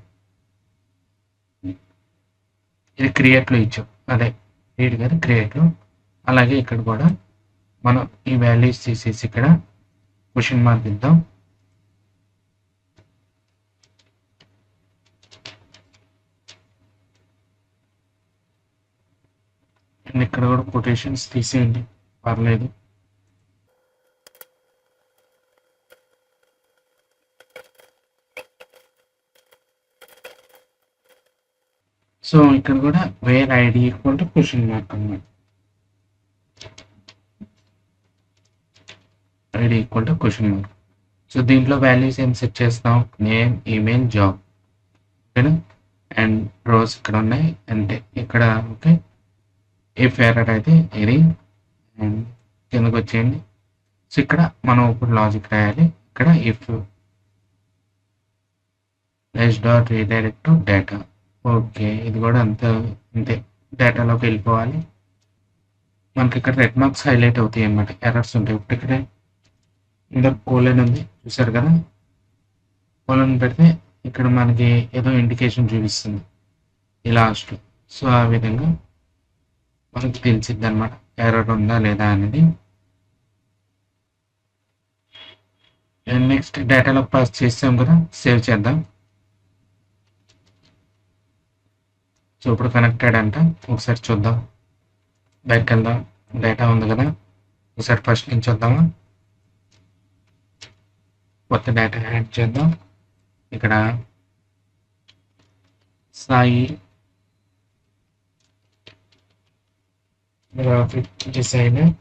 ఇది క్రియేట్లో ఇచ్చాం, అదే రీడ్ కదా క్రియేట్లో. అలాగే ఇక్కడ కూడా మనం ఈ వాల్యూస్ తీసేసి ఇక్కడ క్వశ్చన్ మార్క్ ఇద్దాం. అండ్ ఇక్కడ కూడా కొటేషన్స్ తీసేయండి, పర్లేదు. సో ఇక్కడ కూడా where ID equal to question mark అన్నమాట. ID equal to question mark. So దీంట్లో వాల్యూస్ ఏం సెట్ చేస్తాం, నేమ్ ఈమెయిల్ జాబ్, ఓకేనా. అండ్ రోస్ ఇక్కడ ఉన్నాయి అంటే ఇక్కడ ఓకే. ఇఫ్ ఎర్రర్ అయితే ఇది. అండ్ కిందకు వచ్చేయండి. సో ఇక్కడ మనం ఇప్పుడు లాజిక్ రాయాలి. ఇక్కడ if less dot redirect to data, okay. ఇది కూడా అంతే, డేటాలోకి వెళ్ళిపోవాలి. మనకి ఇక్కడ రెడ్ మార్క్స్ హైలైట్ అవుతాయి అన్నమాట, ఎర్రర్స్ ఉంటాయి. ఇప్పుడు ఇక్కడ ఇందులో కోలన్ ఉంది చూసారు కదా, కోలన్ పెడితే ఇక్కడ మనకి ఏదో ఇండికేషన్ చూపిస్తుంది ఈ లాస్ట్. సో ఆ విధంగా మనకి తెలిసిద్ది అనమాట ఎర్రర్ ఉందా లేదా అనేది. అండ్ నెక్స్ట్ డేటాలో పాస్ చేసాం కదా, సేవ్ చేద్దాం. సో ఇప్పుడు కనెక్టెడ్ అంట, ఒకసారి చూద్దాం. బ్యాక్ వెళ్దాం, డేటా ఉంది కదా, ఒకసారి ఫస్ట్ నుంచి వద్దామా. కొత్త డేటా యాడ్ చేద్దాం. ఇక్కడ Sai graphic designer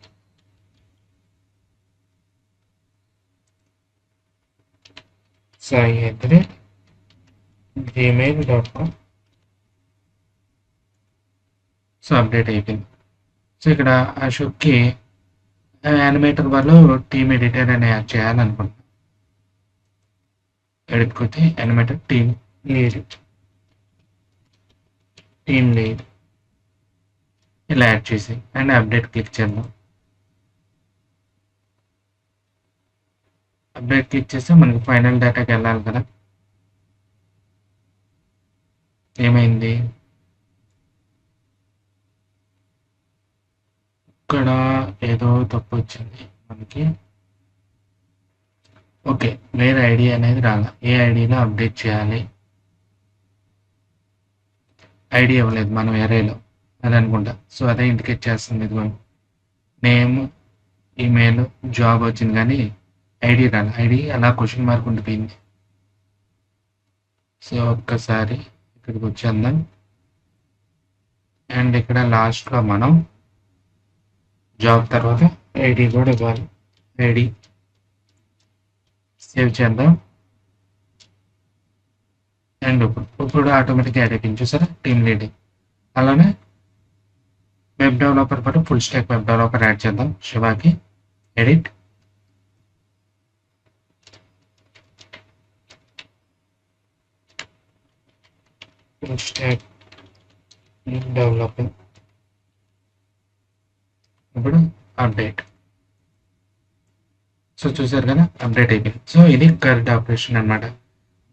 Sai gmail.com. So update అయిపోయింది. సో ఇక్కడ అశోక్కి యానిమేటర్ వాళ్ళు టీమ్ ఎడిటర్ అని యాడ్ చేయాలనుకుంటున్నాను. ఎడిట్కి వచ్చి యానిమేటర్ టీమ్ లీడ్ ఇలా యాడ్ చేసి అండ్ అప్డేట్ క్లిక్ చేద్దాం. అప్డేట్ క్లిక్ చేస్తే మనకి ఫైనల్ డేటాకి వెళ్ళాలి కదా. ఏమైంది ఇక్కడ, ఏదో తప్పు వచ్చింది మనకి. ఓకే, వేరే ఐడి అనేది రాలా, ఏ ఐడిలో అప్డేట్ చేయాలి, ఐడి ఇవ్వలేదు మనం ఎరేలో, అది అనుకుంటా. సో అదే ఇండికేట్ చేస్తుంది. ఇదిగోండి నేమ్, ఈమెయిల్, జాబ్ వచ్చింది కానీ ఐడి రాలి. ఐడి అలా క్వశ్చన్ మార్క్ ఉండిపోయింది. సో ఒక్కసారి ఇక్కడికి వచ్చేద్దాం. అండ్ ఇక్కడ లాస్ట్లో మనం జాబ్ తర్వాత ఐడి కూడా ఇవ్వాలి. ఐడి సేవ్ చేద్దాం. అండ్ ఇప్పుడు ఆటోమేటిక్గా యాడ్ అయిపోయింది చూసారా, టీమ్ లీడింగ్. అలానే వెబ్ డెవలపర్ పాటు full stock web developer add చేద్దాం. శివాకి ఎడిట్, ఫుల్ స్టాక్ డెవలపర్. ఇప్పుడు అప్డేట్. సో చూసారు కదా, అప్డేట్ అయిపోయింది. సో ఇది కరెక్ట్ ఆపరేషన్ అనమాట.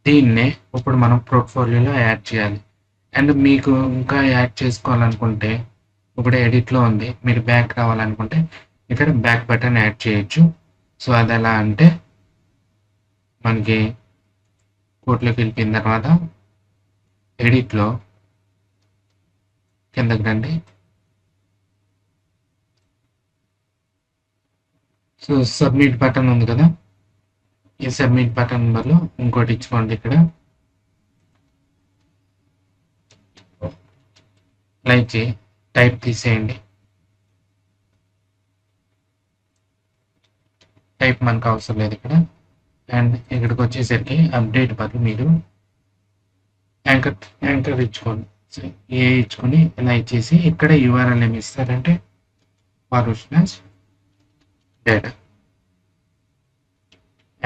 దీన్నే ఇప్పుడు మనం పోర్ట్ఫోలియోలో యాడ్ చేయాలి. అండ్ మీకు ఇంకా యాడ్ చేసుకోవాలనుకుంటే ఇప్పుడు ఎడిట్లో ఉంది, మీరు బ్యాక్ రావాలనుకుంటే ఇక్కడ బ్యాక్ బటన్ యాడ్ చేయొచ్చు. సో అది ఎలా అంటే మనకి కోర్టులోకి వెళ్ళిపోయిన తర్వాత ఎడిట్లో కిందకి రండి. సో సబ్మిట్ బటన్ ఉంది కదా, ఈ సబ్మిట్ బటన్ బదులు ఇంకోటి ఇచ్చుకోండి. ఇక్కడ లైక్ చేయి, టైప్ తీసేయండి. టైప్ మనకు అవసరం లేదు ఇక్కడ. అండ్ ఇక్కడికి వచ్చేసరికి అప్డేట్ బదులు మీరు యాంకర్ ఇచ్చుకోండి. ఏ ఇచ్చుకొని ఇలా ఇచ్చేసి ఇక్కడ యూఆర్ఎల్ ఏమి ఇస్తారంటే ఫార్వర్డ్ డేటా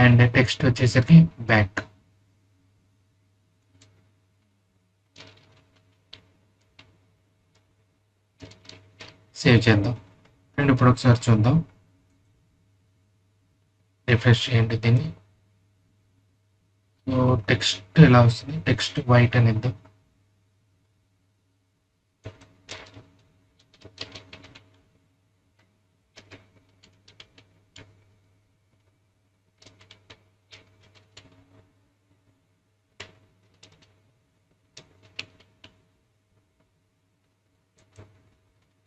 అండ్ టెక్స్ట్ వచ్చేసరికి బ్యాక్. సేవ్ చేద్దాం. అండ్ ఇప్పుడు ఒకసారి చూద్దాం, రిఫ్రెష్ చేయండి దీన్ని. సో టెక్స్ట్ ఎలా వస్తుంది, టెక్స్ట్ వైట్ అని ఇద్దాం.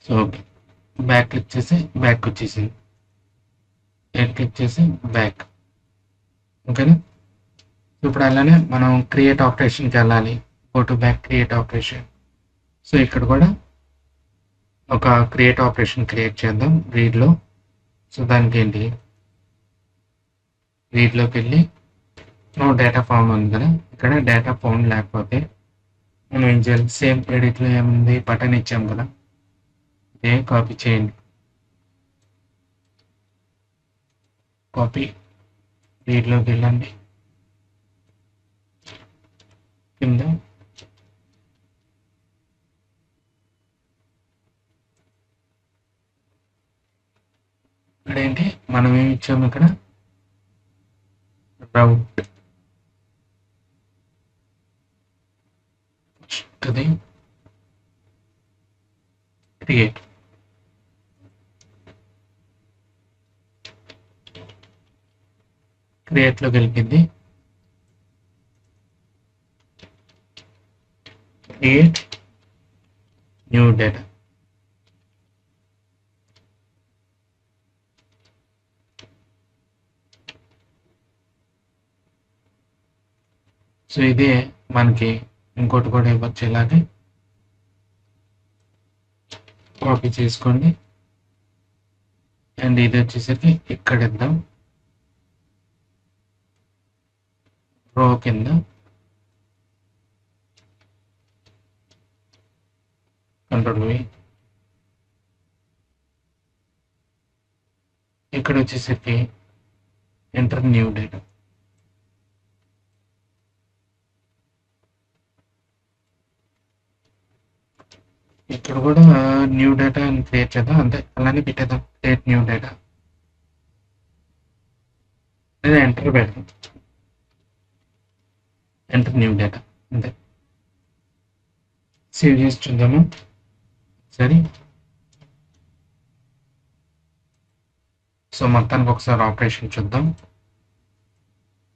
సో ఓకే, బ్యాక్ క్లిక్ చేసి బ్యాక్ వచ్చేసింది. క్లిక్ చేసి బ్యాక్. ఓకేనా. ఇప్పుడు అలానే మనం క్రియేట్ ఆపరేషన్కి వెళ్ళాలి. Go to back create operation. So ఇక్కడ కూడా ఒక క్రియేట్ ఆపరేషన్ క్రియేట్ చేద్దాం రీడ్లో. సో దానికి ఏంటి, రీడ్లోకి వెళ్ళి నో డేటా ఫౌండ్ ఉంది కదా, ఇక్కడ డేటా ఫౌండ్ లేకపోతే మనం ఏం చేయాలి, సేమ్ ఎడిట్లో ఏముంది బటన్ ఇచ్చాం కదా, ఇదే కాపీ చేయండి. కాపీ, రీడ్లోకి వెళ్ళండి, కింద ఇక్కడేంటి మనం ఏమి ఇచ్చాము ఇక్కడ రౌట్ ఫస్ట్ది క్రియేట్ క్రియేట్లోకి వెళ్ళింది క్రియేట్ న్యూ డేటా సో ఇదే మనకి ఇంకోటి కూడా ఇవ్వచ్చు ఇలాగే కాపీ చేసుకోండి అండ్ ఇది వచ్చేసరికి ఇక్కడ ఇద్దాం రో కింద కంట్రోల్ వి ఇక్కడ వచ్చేసరికి ఎంటర్ న్యూ డేటా ఇక్కడ కూడా న్యూ డేటా అని క్రియేట్ చేద్దాం అంతే అలానే పెట్టేద్దాం క్రియేట్ న్యూ డేటా లేదా ఎంటర్ పెడదాం ఎంటర్ న్యూ డేటా అంతే సేవ్ చేసి చూద్దాము సరే సో మొత్తానికి ఒకసారి ఆపరేషన్ చూద్దాం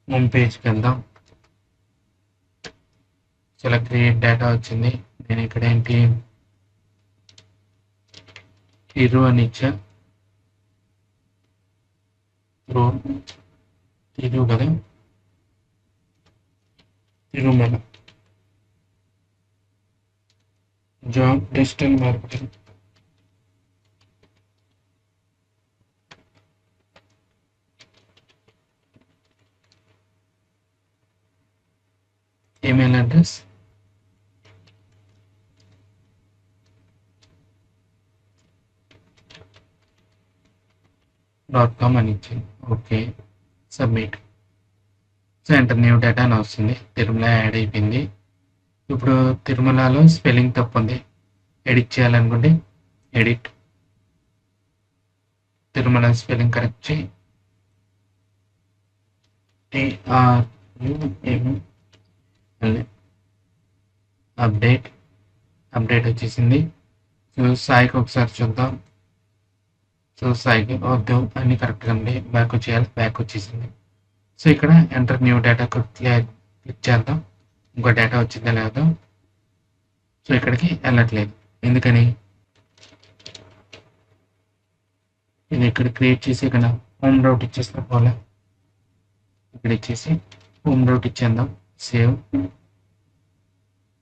హోమ్ పేజ్కి వెళ్దాం చాలా క్రియేట్ డేటా వచ్చింది నేను ఇక్కడ ఏంటి హీరో అని ఇచ్చా రో హీరో కదా Tirumala job digital marketing email address .com అని ఇచ్చింది okay submit so enter new data అని వస్తుంది తిరుమల యాడ్ అయిపోయింది ఇప్పుడు తిరుమలలో స్పెల్లింగ్ తప్పు ఉంది ఎడిట్ చేయాలనుకుంటే ఎడిట్ తిరుమల స్పెల్లింగ్ కరెక్ట్ చేయి అప్డేట్ వచ్చేసింది సో సాయికి ఒకసారి చూద్దాం సో సాయికి వద్దు అన్ని కరెక్ట్గా ఉంది బ్యాక్ వచ్చేయాలి బ్యాక్ వచ్చేసింది సో ఇక్కడ ఎంటర్ న్యూ డేటా క్లిక్ చేద్దాం ఇంకో డేటా వచ్చిందా లేదో సో ఇక్కడికి వెళ్ళట్లేదు ఎందుకని ఇది ఇక్కడ క్రియేట్ చేసి ఇక్కడ హోమ్ రౌట్ ఇచ్చేస్తా పోలే ఇక్కడ ఇచ్చేసి హోమ్ రౌట్ ఇచ్చేద్దాం సేవ్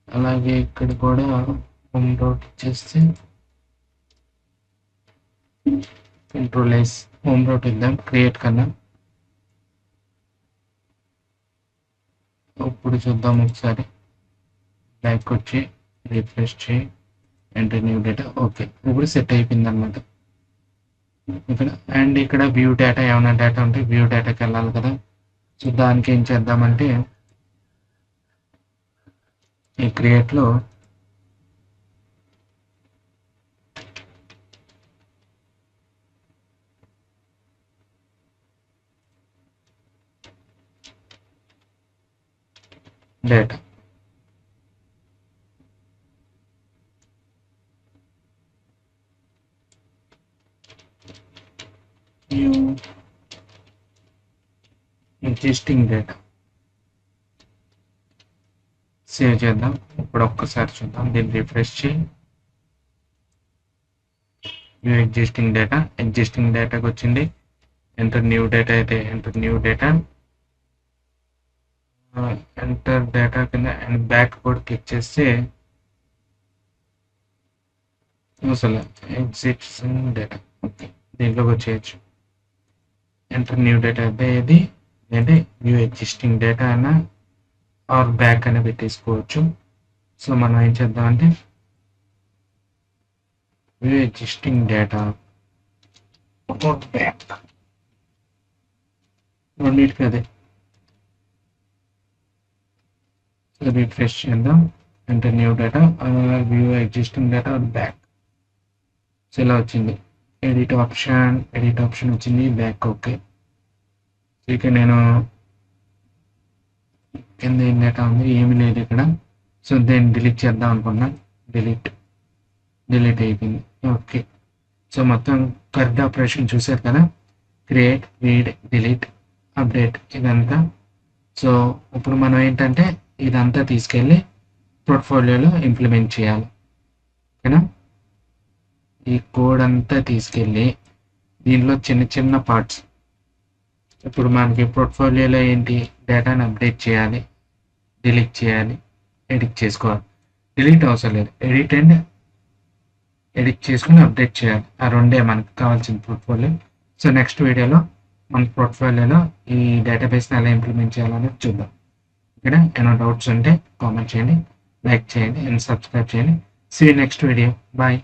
అలాగే ఇక్కడ కూడా హోమ్ రౌట్ ఇచ్చేస్తే కంట్రోల్ ఎస్ హోమ్ రౌట్ ఇద్దాం క్రియేట్ కన్నా ఇప్పుడు చూద్దాం ఒకసారి బ్యాక్ వచ్చి రిఫ్రెష్ చేయి ఎంటర్ న్యూ డేటా ఓకే ఇప్పుడు సెట్ అయిపోయింది అనమాట ఇక్కడ అండ్ ఇక్కడ వ్యూ డేటా ఏమైనా డేటా ఉంటే వ్యూ డేటాకి వెళ్ళాలి కదా సో దానికి ఏం చేద్దామంటే ఈ క్రియేట్లో డేటా ఎగ్జిస్టింగ్ డేటా సేవ్ చేద్దాం ఇప్పుడు ఒక్కసారి చూద్దాం దీన్ని రిఫ్రెష్ చేయి న్యూ ఎగ్జిస్టింగ్ డేటాకి వచ్చింది ఎంటర్ న్యూ డేటా అయితే enter new data enter data కింద అండ్ బ్యాక్ కూడా క్లిక్ చేస్తే అసలు ఎగ్జిస్టింగ్ డేటా ఓకే దీంట్లోకి వచ్చేయచ్చు ఎంటర్ న్యూ డేటా అయితే ఇది అంటే న్యూ ఎగ్జిస్టింగ్ డేటా అయినా ఆర్ బ్యాక్ అని పెట్టేసుకోవచ్చు సో మనం ఏం చేద్దామంటే న్యూ ఎగ్జిస్టింగ్ డేటా బ్యాక్ రెండింటికి అదే రిఫ్రెష్ చేద్దాం enter new data view existing data back so ఇలా వచ్చింది ఎడిట్ ఆప్షన్ వచ్చింది, బ్యాక్ ఓకే. ఇక నేను కింద ఏం డేటా ఉంది, ఏమీ లేదు ఇక్కడ. సో దీన్ని డిలీట్ చేద్దాం అనుకున్నా, డిలీట్ అయిపోయింది. ఓకే, సో మొత్తం కరెక్ట్ ఆపరేషన్ చూసారు కదా, క్రియేట్, రీడ్, డిలీట్, అప్డేట్ ఇదంతా. సో ఇప్పుడు మనం ఏంటంటే ఇదంతా తీసుకెళ్ళి పోర్ట్ఫోలియోలో ఇంప్లిమెంట్ చేయాలి. ఓకేనా, ఈ కోడ్ అంతా తీసుకెళ్ళి దీనిలో చిన్న చిన్న పార్ట్స్. ఇప్పుడు మనకి పోర్ట్ఫోలియోలో ఏంటి, డేటాని అప్డేట్ చేయాలి, డిలీట్ చేయాలి, ఎడిట్ చేసుకోవాలి. డిలీట్ అవసరం లేదు, ఎడిట్ చేసుకుని అప్డేట్ చేయాలి. ఆ రెండే మనకు కావాల్సిన పోర్ట్ఫోలియో. సో నెక్స్ట్ వీడియోలో మన పోర్ట్ఫోలియోలో ఈ డేటాబేస్ని ఎలా ఇంప్లిమెంట్ చేయాలనేది చూద్దాం. ఇక్కడ ఏమైనా డౌట్స్ ఉంటే కామెంట్ చేయండి, లైక్ చేయండి అండ్ సబ్స్క్రైబ్ చేయండి. See next video, bye.